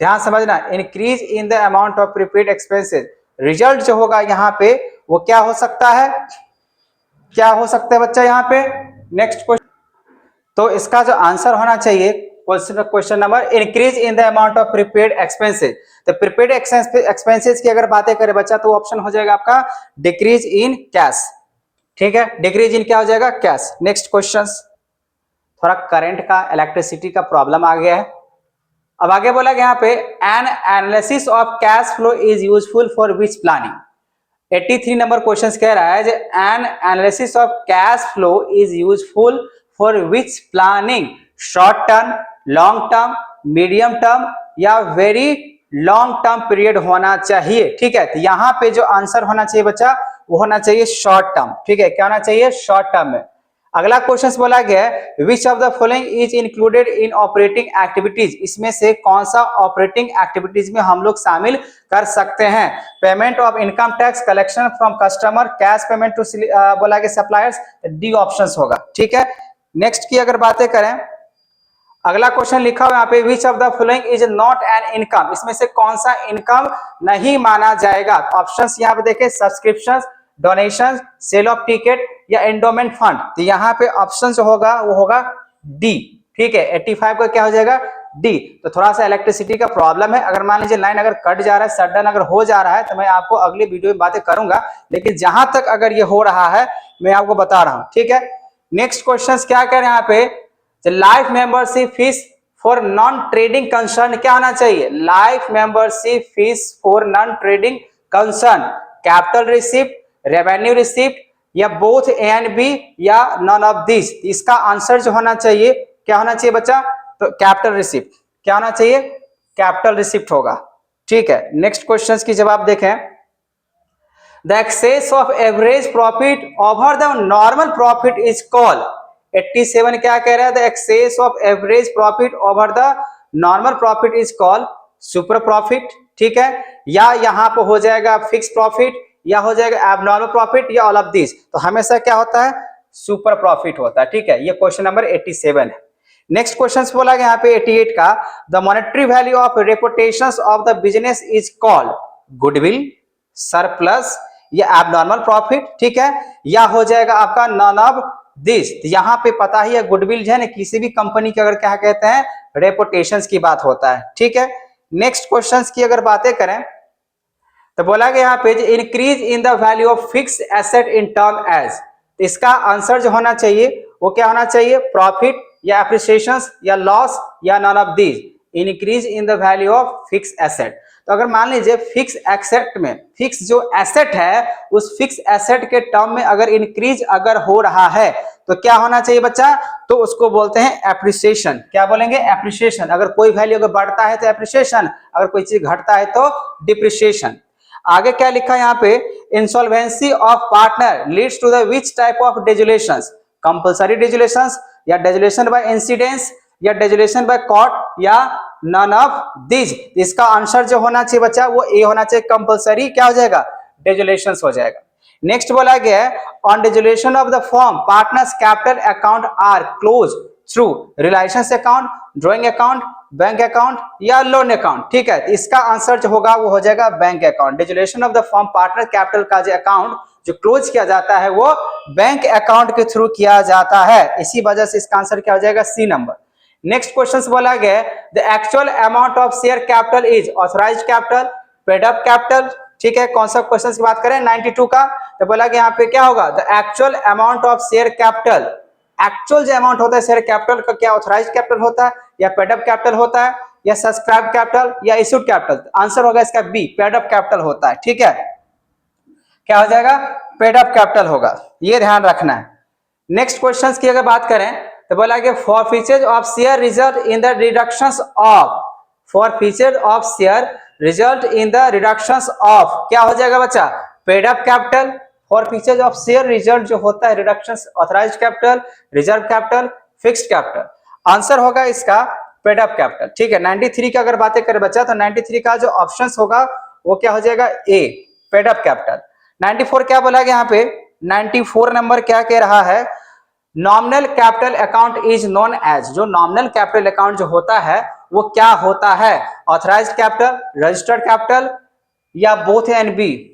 [SPEAKER 1] ध्यान समझना, increase in the amount of prepaid expenses, result जो होगा यहाँ पे वो क्या हो सकता है, क्या हो सकता है बच्चा यहाँ पे, नेक्स्ट क्वेश्चन, तो इसका जो आंसर होना चाहिए question number increase in the amount of prepaid expenses. तो प्रीपेड एक्सपेंसेस की अगर बातें करें बच्चा तो ऑप्शन हो जाएगा आपका डिक्रीज इन कैश। ठीक है, डिक्रीज इन क्या हो जाएगा, कैश। नेक्स्ट क्वेश्चन, थोड़ा करंट का, इलेक्ट्रिसिटी का प्रॉब्लम आ गया है। अब आगे बोला गया यहाँ पे N analysis of cash flow is useful for which planning. 83 number question कह रहा है N analysis of cash flow is useful for which planning, short term, long term, medium term या वेरी लॉन्ग टर्म पीरियड होना चाहिए। ठीक है, तो यहाँ पे जो आंसर होना चाहिए बच्चा वो होना चाहिए शॉर्ट टर्म। ठीक है, क्या होना चाहिए, शॉर्ट टर्म में। अगला क्वेश्चन बोला गया है which of the following is included in operating activities, इसमें से कौन सा ऑपरेटिंग एक्टिविटीज में हम लोग शामिल कर सकते हैं, payment of income tax, collection from customer, cash payment to बोला गया सप्लायर्स, डी ऑप्शंस होगा। ठीक है, नेक्स्ट की अगर बातें करें, अगला क्वेश्चन लिखा हुआ यहाँ पे विच of the following is not an income, इसमें से कौन सा इनकम नहीं माना जाएगा। ऑप्शंस यहाँ पे देखें, subscription, donation, sale of ticket या एंडोमेंट फंड। तो यहाँ पे ऑप्शन जो होगा वो होगा डी। ठीक है, 85 का क्या हो जाएगा, डी। तो थोड़ा सा इलेक्ट्रिसिटी का प्रॉब्लम है, अगर मान लीजिए लाइन अगर कट जा रहा है, सडन अगर हो जा रहा है तो मैं आपको अगले वीडियो में बातें करूंगा, लेकिन जहां तक अगर ये हो रहा है मैं आपको बता रहा हूं। ठीक है, नेक्स्ट क्वेश्चन क्या कह रहे हैं यहाँ पे, life membership fees for non trading concern क्या होना चाहिए, life membership fees for non trading concern, capital receipt, revenue receipt, या बोथ ए एंड बी या नॉन ऑफ दिस। इसका आंसर जो होना चाहिए क्या होना चाहिए बच्चा, तो कैपिटल रिसिप्ट। क्या होना चाहिए, कैपिटल रिसिप्ट होगा। ठीक है, नेक्स्ट क्वेश्चन की जवाब देखें। The excess of average profit over the normal profit is called. 87 क्या कह रहा है, the excess of average profit over the normal profit is called super profit. ठीक है, या यहां पर हो जाएगा फिक्स प्रॉफिट, या हो जाएगा एबनॉर्मल प्रॉफिट, या ऑल ऑफ दिस। तो हमेशा क्या होता है, सुपर प्रॉफिट होता है। ठीक है, ये क्वेश्चन नंबर 87 है। नेक्स्ट क्वेश्चन बोला गया यहाँ पे 88 का, the monetary value of reputation of the business is called goodwill, surplus, या एबनॉर्मल प्रॉफिट। ठीक है, या हो जाएगा आपका नॉन ऑफ दिस। यहाँ पे पता ही है गुडविल जो है ना किसी भी कंपनी के अगर क्या कहते हैं, रेपुटेशन की बात होता है। ठीक है, नेक्स्ट क्वेश्चन की अगर बातें करें तो बोला गया यहाँ पे increase in the value of fix asset in term age. तो इसका आंसर जो होना चाहिए वो क्या होना चाहिए, प्रॉफिट या एप्रिसिएशन या लॉस या none of this. Increase in the value of fix asset. तो अगर मान लीजिए फिक्स एसेट में, फिक्स जो एसेट है उस फिक्स एसेट के टर्म में अगर इंक्रीज अगर हो रहा है तो क्या होना चाहिए बच्चा, तो उसको बोलते हैं एप्रिसिएशन। क्या बोलेंगे, एप्रिसिएशन। अगर कोई वैल्यू अगर बढ़ता है तो एप्रिसिएशन, अगर कोई चीज घटता है तो डिप्रिसिएशन। आगे क्या लिखा है यहाँ पे, insolvency of partner leads to the which type of dissolutions, compulsory dissolutions, या डिसोल्यूशन बाय इंसिडेंस, या डिसोल्यूशन बाय कॉट, या नन ऑफ दिस। इसका आंसर जो होना चाहिए बच्चा वो ए होना चाहिए, कंपल्सरी क्या हो जाएगा, डिसोल्यूशंस हो जाएगा। नेक्स्ट बोला गया है on dissolution of the firm partners capital account are close through realisation account, drawing account, bank account, या लोन अकाउंट। ठीक है, इसका आंसर जो होगा वो हो जाएगा bank account. Dissolution of the firm partner capital का जो अकाउंट जो क्लोज किया जाता है वो बैंक अकाउंट के थ्रू किया जाता है, इसी वजह से इसका आंसर क्या हो जाएगा, सी नंबर। नेक्स्ट क्वेश्चन बोला गया the actual amount of share capital is authorised capital, paid up capital. ठीक है, कौन सा क्वेश्चन की बात करें, 92 का। तो बोला गया यहाँ पे क्या होगा, the actual amount of share capital. Actual जो अमाउंट होता है शेयर कैपिटल का क्या ऑथराइज्ड कैपिटल होता है, या पेड अप कैपिटल होता है, या सब्सक्राइब कैपिटल, या इशूड कैपिटल। आंसर होगा इसका बी, पेड अप कैपिटल होता है। ठीक है, क्या हो जाएगा, पेड अप कैपिटल होगा, ये ध्यान रखना है। नेक्स्ट क्वेश्चन की अगर बात करें तो बोला कि forfeiture of share result in the reductions of, forfeiture of share result in the reductions of, क्या हो जाएगा बच्चा, paid up capital. Forfeiture of share result जो होता है reductions, authorised capital, reserve capital, fixed capital. Answer होगा इसका paid up capital. ठीक है, 93 की अगर बातें करें बच्चा तो 93 का जो ऑप्शन होगा वो क्या हो जाएगा, ए, पेड अप कैपिटल। 94 क्या बोला गया यहाँ पे, 94 नंबर क्या कह रहा है, nominal capital account is known as. जो नॉमिनल कैपिटल अकाउंट जो होता है वो क्या होता है, ऑथराइज्ड कैपिटल, रजिस्टर्ड कैपिटल, या both and B.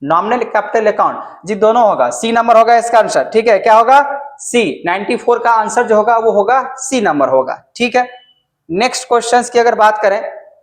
[SPEAKER 1] Nominal capital account जी दोनों होगा, सी नंबर होगा इसका आंसर। ठीक है, क्या होगा, सी। 94 का आंसर जो होगा वो होगा सी नंबर होगा। ठीक है, नेक्स्ट क्वेश्चन की अगर बात करें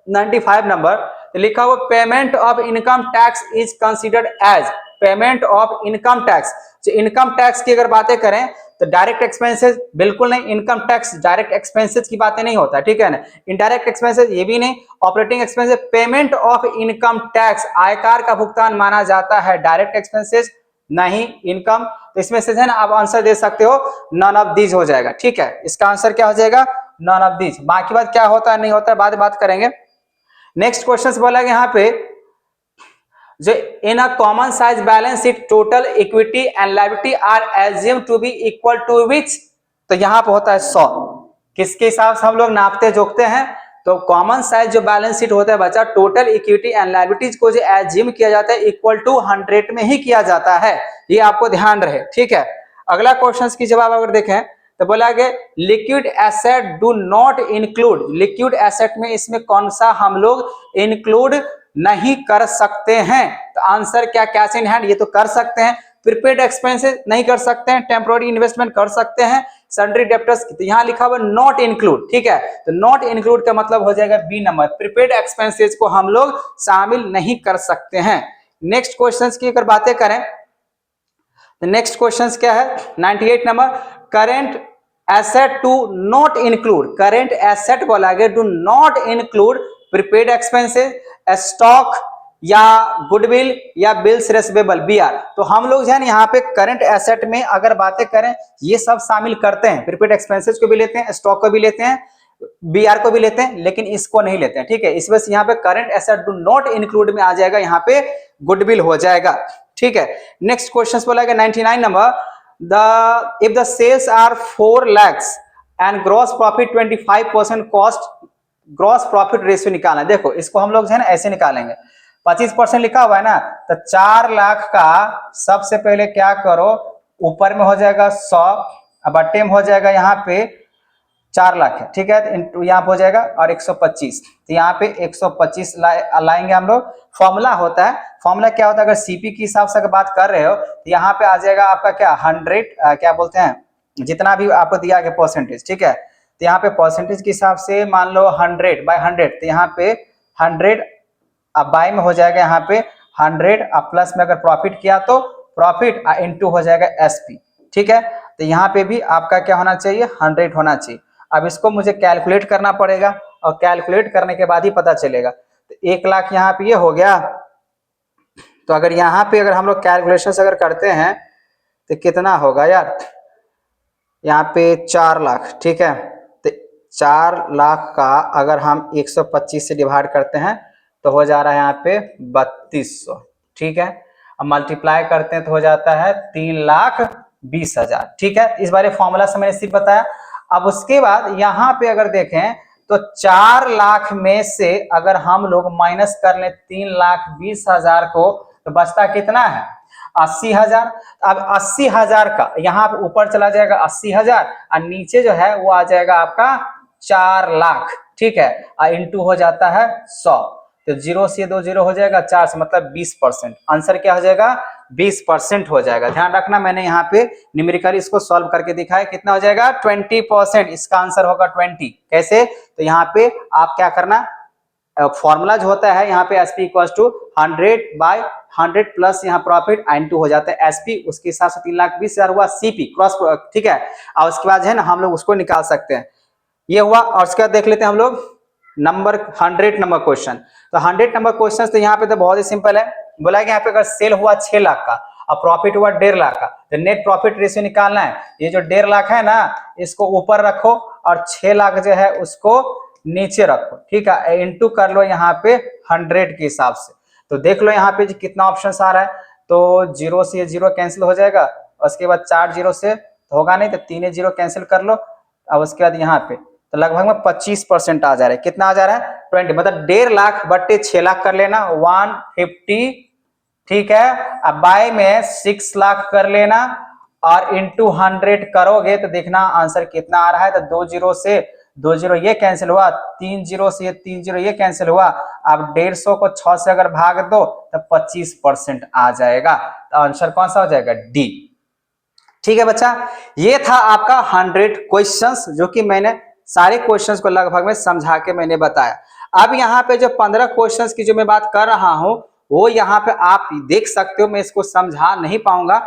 [SPEAKER 1] 95 नंबर तो लिखा हुआ payment of income tax is considered as, payment of income tax. जो इनकम टैक्स की अगर बातें करें तो डायरेक्ट एक्सपेंसेस बिल्कुल नहीं, इनकम टैक्स डायरेक्ट एक्सपेंसेस की बातें नहीं होता। ठीक है ना, इनडायरेक्ट एक्सपेंसेस ये भी नहीं, operating expenses. Payment of income tax आयकर का भुगतान माना जाता है, डायरेक्ट एक्सपेंसेस नहीं, इनकम। तो इसमें से है ना आप आंसर दे सकते हो, नॉन ऑफ दीज हो जाएगा। ठीक है, इसका आंसर क्या हो जाएगा, नॉन ऑफ दीज। बाकी बात क्या होता है नहीं होता है बाद में बात करेंगे। नेक्स्ट क्वेश्चन बोला गया यहाँ पे जो in a common size balance sheet total equity and liability are assume to be equal to which. तो यहाँ पे होता है 100। किसके हिसाब से हम लोग नापते जोखते हैं, तो कॉमन साइज जो बैलेंस शीट होता है बच्चा, टोटल इक्विटी एंड लायबिलिटीज को जो एज्यूम किया जाता है इक्वल टू 100 में ही किया जाता है, ये आपको ध्यान रहे। ठीक है, अगला क्वेश्चन की जवाब अगर देखें तो बोला गया liquid asset do not include. Liquid asset में इसमें कौन सा हम लोग इंक्लूड नहीं कर सकते हैं, तो आंसर क्या, कैश इन हैंड ये तो कर सकते हैं, प्रीपेड एक्सपेंसेस नहीं कर सकते हैं, टेम्पोररी इन्वेस्टमेंट कर सकते हैं, सन्ड्री डेप्टर्स तो यहाँ लिखा हुआ नॉट इंक्लूड। ठीक है, तो नॉट इंक्लूड का मतलब हो जाएगा बी नंबर, प्रीपेड एक्सपेंसेस को हम लोग शामिल नहीं कर सकते हैं। नेक्स्ट क्वेश्चन की अगर बातें करें तो नेक्स्ट क्वेश्चन क्या है 98 number, current asset to not include. Current asset बोला गया do not include prepaid expenses, stock, या गुडविल या बिल्स रिसीवेबल BR। तो हम लोग जो है ना यहाँ पे करंट एसेट में अगर बातें करें ये सब शामिल करते हैं, प्रीपेड एक्सपेंसेस को भी लेते हैं, स्टॉक को भी लेते हैं, BR को भी लेते हैं, लेकिन इसको नहीं लेते हैं। ठीक है, इस वजह से यहाँ पे current asset do not include में आ जाएगा, यहाँ पे गुडविल हो जाएगा। ठीक है, नेक्स्ट क्वेश्चन बोला गया 99 number, if the sales are 4 lakhs and gross profit 25% cost, gross profit ratio निकालना है। देखो इसको हम लोग जो है ना ऐसे निकालेंगे, 25% लिखा हुआ है ना, तो 4 लाख का सबसे पहले क्या करो, ऊपर में हो जाएगा 100, अब बट्टे में हो जाएगा यहाँ पे 4 लाख है। ठीक है, तो यहाँ पे हो जाएगा और 125, तो यहाँ पे 125 लाएंगे हम लोग। फॉर्मूला होता है, फॉर्मूला क्या होता है, अगर सीपी के हिसाब से अगर बात कर रहे हो तो यहाँ पे आ जाएगा आपका क्या 100, क्या बोलते हैं, जितना भी आपको दिया गया परसेंटेज। ठीक है, तो यहाँ पे परसेंटेज के हिसाब से मान लो 100/100, तो यहाँ पे 100 अब बाय में हो जाएगा यहाँ पे 100, अब प्लस में अगर प्रॉफिट किया तो प्रॉफिट इनटू हो जाएगा एसपी। ठीक है, तो यहाँ पे भी आपका क्या होना चाहिए, 100 होना चाहिए। अब इसको मुझे कैलकुलेट करना पड़ेगा और कैलकुलेट करने के बाद ही पता चलेगा। तो 1 लाख यहाँ पे ये हो गया, तो अगर यहाँ पे अगर हम लोग कैलकुलेशन अगर करते हैं तो कितना होगा यार, यहाँ पे 4 लाख। ठीक है, तो 4 लाख का अगर हम 125 से डिवाइड करते हैं तो हो जा रहा है यहाँ पे 3200। ठीक है, अब मल्टीप्लाई करते हैं तो हो जाता है 3,20,000। ठीक है, इस बारे फॉर्मूला से मैंने सिर्फ बताया। अब उसके बाद यहाँ पे अगर देखें तो 4 लाख में से अगर हम लोग माइनस कर लें 3,20,000 को, तो बचता कितना है, 80,000। अब 80,000 का यहाँ पे ऊपर चला जाएगा 80,000 और नीचे जो है वो आ जाएगा आपका 4 लाख। ठीक है, और इंटू हो जाता है 100, तो 0 से 2 0 हो जाएगा, 4 से मतलब 20%। आंसर क्या हो जाएगा, 20% हो जाएगा। ध्यान रखना, मैंने यहाँ पे न्यूमेरिकली इसको सॉल्व करके दिखाया, कितना हो जाएगा 20%, इसका आंसर होगा 20। कैसे, तो यहाँ पे आप क्या करना, फॉर्मूला जो होता है यहाँ पे एसपी इक्वल टू 100/100 प्लस यहाँ प्रॉफिट इनटू हो जाता है एसपी, उसके हिसाब से 3,20,000 हुआ सीपी क्रॉस। ठीक है, और उसके बाद है ना हम लोग उसको निकाल सकते हैं, ये हुआ। और उसके बाद देख लेते हैं हम लोग नंबर 100 नंबर क्वेश्चन। तो 100 नंबर क्वेश्चन तो यहाँ पे तो बहुत ही सिंपल है, बोला कि यहाँ पे अगर सेल हुआ 6 लाख का और प्रॉफिट हुआ 1.5 लाख का, तो नेट प्रॉफिट रेशियो निकालना है। ये जो 1.5 लाख है ना, इसको ऊपर रखो और 6 लाख जो है उसको नीचे रखो। ठीक है, इंटू कर लो यहाँ पे 100 के हिसाब से। तो देख लो यहाँ पे कितना ऑप्शन आ रहा है, तो 0 से 0 कैंसिल हो जाएगा, उसके बाद 4 0 से होगा नहीं, तो 3 0 कैंसिल कर लो। अब उसके बाद यहाँ पे तो लगभग में 25% आ जा रहा है। कितना आ जा रहा है, 20, मतलब 1.5 लाख बट्टे 6 लाख कर लेना, 150। ठीक है, अब बाय में 6 लाख कर लेना और इंटू 100 करोगे तो देखना आंसर कितना आ रहा है। तो 2 0 से 2 0 ये कैंसिल हुआ, 3 0 से 3 0 ये कैंसिल हुआ। अब 150 को 6 से अगर भाग दो तो 25% आ जाएगा। तो आंसर कौन सा हो जाएगा, डी। ठीक है बच्चा, ये था आपका 100 क्वेश्चंस, जो कि मैंने सारे क्वेश्चंस को लगभग में समझा के मैंने बताया। अब यहाँ पे जो 15 क्वेश्चंस की जो मैं बात कर रहा हूं वो यहाँ पे आप देख सकते हो, मैं इसको समझा नहीं पाऊंगा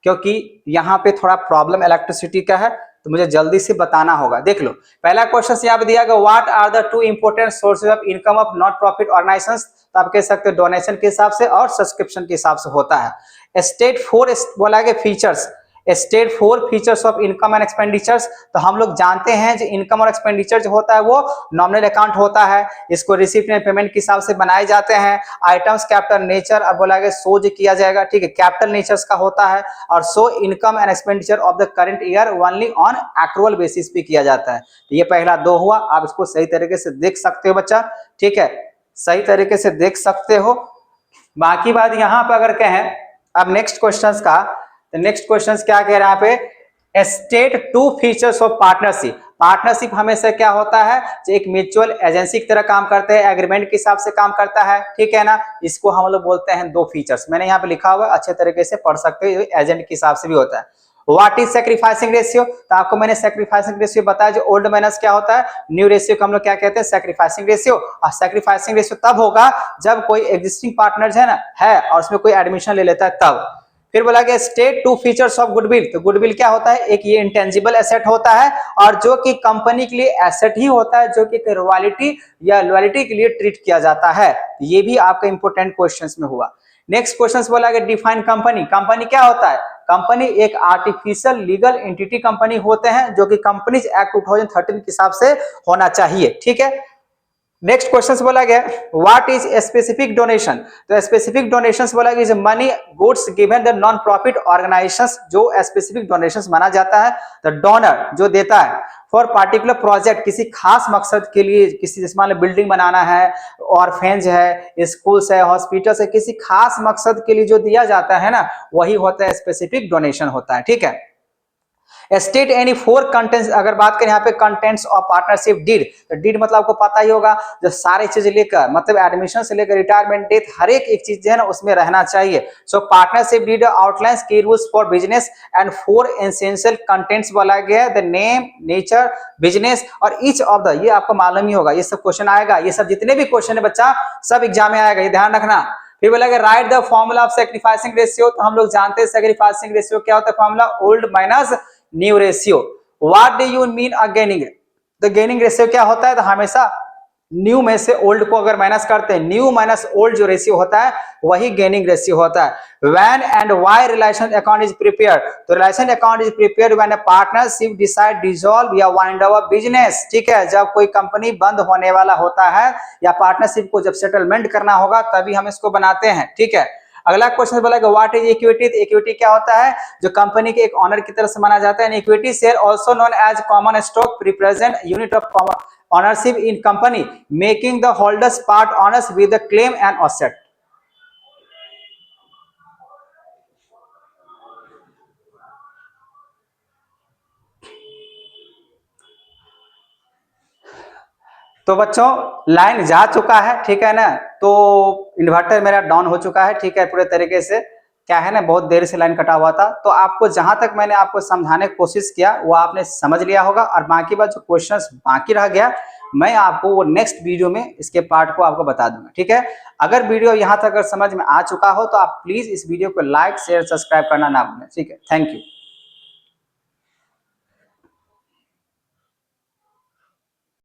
[SPEAKER 1] क्योंकि यहाँ पे थोड़ा प्रॉब्लम इलेक्ट्रिसिटी का है, तो मुझे जल्दी से बताना होगा। देख लो, पहला क्वेश्चन यहाँ पे दिया गया, what are the 2 important sources of income of not profit organisations. तो आप कह सकते हो डोनेशन के हिसाब से और सब्सक्रिप्शन के हिसाब से होता है। स्टेट 4 बोला गया features, state 4 features of income and expenditures. तो हम लोग जानते हैं जो इनकम और एक्सपेंडिचर जो होता है वो नॉमिनल अकाउंट होता है, इसको रिसीप्ट एंड पेमेंट के हिसाब से बनाए जाते हैं। आइटम्स कैपिटल नेचर अब बोला गया शो जो किया जाएगा, ठीक है, कैपिटल नेचर्स का होता है। और show income and expenditure of the current year only on accrual basis पे किया जाता है। तो ये पहला 2 हुआ, आप इसको सही तरीके से देख सकते हो बच्चा। ठीक है, सही तरीके से देख सकते हो। बाकी बात यहाँ पे अगर कहें अब नेक्स्ट क्वेश्चन का, तो नेक्स्ट क्वेश्चन क्या कह रहा है यहाँ पे, state 2 features of partnership. Partnership हमेशा क्या होता है, जो एक म्यूचुअल एजेंसी की तरह काम करते हैं, एग्रीमेंट के हिसाब से काम करता है। ठीक है ना, इसको हम लोग बोलते हैं 2 फीचर्स। मैंने यहाँ पे लिखा हुआ, अच्छे तरीके से पढ़ सकते हो, एजेंट के हिसाब से भी होता है। व्हाट इज सैक्रिफाइसिंग रेशियो, तो आपको मैंने सैक्रिफाइसिंग रेशियो बताया, जो ओल्ड माइनस क्या होता है, न्यू रेशियो को हम लोग क्या कहते हैं, सैक्रिफाइसिंग रेशियो। और सैक्रिफाइसिंग रेशियो तब होगा जब कोई एग्जिस्टिंग पार्टनर है ना है और उसमें कोई एडमिशन ले लेता है तब। फिर बोला गया स्टेट 2 फीचर्स ऑफ गुडविल। तो गुडविल क्या होता है, एक ये इंटेंजिबल एसेट होता है और जो कि कंपनी के लिए एसेट ही होता है, जो कि रॉयल्टी या लॉयल्टी के लिए ट्रीट किया जाता है। ये भी आपका इंपॉर्टेंट क्वेश्चंस में हुआ। नेक्स्ट क्वेश्चन बोला गया डिफाइन कंपनी। कंपनी क्या होता है? कंपनी एक आर्टिफिशियल लीगल एंटिटी कंपनी होते हैं जो कि कंपनीज एक्ट 2013 के हिसाब से होना चाहिए। ठीक है, नेक्स्ट क्वेश्चन बोला गया व्हाट इज स्पेसिफिक डोनेशन। तो स्पेसिफिक डोनेशंस बोला गया money goods given the non profit organisations, जो स्पेसिफिक डोनेशंस माना जाता है। द डोनर जो देता है फॉर पार्टिकुलर प्रोजेक्ट, किसी खास मकसद के लिए, किसी जैसे मान लो बिल्डिंग बनाना है, ऑर्फेन्ज है, स्कूल्स है, हॉस्पिटल्स है, किसी खास मकसद के लिए जो दिया जाता है ना, वही होता है स्पेसिफिक डोनेशन होता है। ठीक है, स्टेट एनी फोर कंटेंट्स। अगर बात करें यहाँ पे कंटेंट्स ऑफ पार्टनरशिप डीड, तो डीड मतलब आपको पता ही होगा जो सारी चीज लेकर, मतलब एडमिशन से लेकर रिटायरमेंट डेट, हर एक चीज जो है ना उसमें रहना चाहिए। सो पार्टनरशिप डीड आउटलाइंस की rules for business and four essential contents बोला गया है, द नेम, नेचर, बिजनेस और ईच ऑफ द, ये आपको मालूम ही होगा, ये सब क्वेश्चन आएगा। ये सब जितने भी क्वेश्चन है बच्चा सब एग्जाम में आएगा, ये ध्यान रखना। फिर बोला गया right the formula of sacrificing ratio. तो हम लोग जानते हैं सैक्रिफाइसिंग रेशियो क्या होता है, formula old minus new ratio. What do you mean a gaining? तो गेनिंग रेशियो क्या होता है? तो हमेशा न्यू में से ओल्ड को अगर माइनस करते हैं, न्यू माइनस ओल्ड जो रेशियो होता है वही गेनिंग रेशियो होता है। When and why relation account is prepared. तो relation account is prepared when a partnership decide dissolve या वाइंड अप बिजनेस। ठीक है, जब कोई कंपनी बंद होने वाला होता है या पार्टनरशिप को जब सेटलमेंट करना होगा तभी हम इसको बनाते हैं। ठीक है, अगला क्वेश्चन बोला कि व्हाट इज इक्विटी। इक्विटी क्या होता है? जो कंपनी के एक ऑनर की तरह से माना जाता है। Equity share also known as common stock represent unit of ownership in company making the holders part owners with the claim and offset. तो बच्चों लाइन जा चुका है, ठीक है ना, तो इन्वर्टर मेरा डाउन हो चुका है। ठीक है, पूरे तरीके से क्या है ना, बहुत देर से लाइन कटा हुआ था। तो आपको जहां तक मैंने आपको समझाने की कोशिश किया वो आपने समझ लिया होगा, और बाकी बात जो क्वेश्चंस बाकी रह गया मैं आपको वो नेक्स्ट वीडियो में इसके पार्ट को आपको बता दूंगा। ठीक है, अगर वीडियो यहां तक अगर समझ में आ चुका हो तो आप प्लीज इस वीडियो को लाइक शेयर सब्सक्राइब करना ना भूलें। ठीक है, थैंक यू।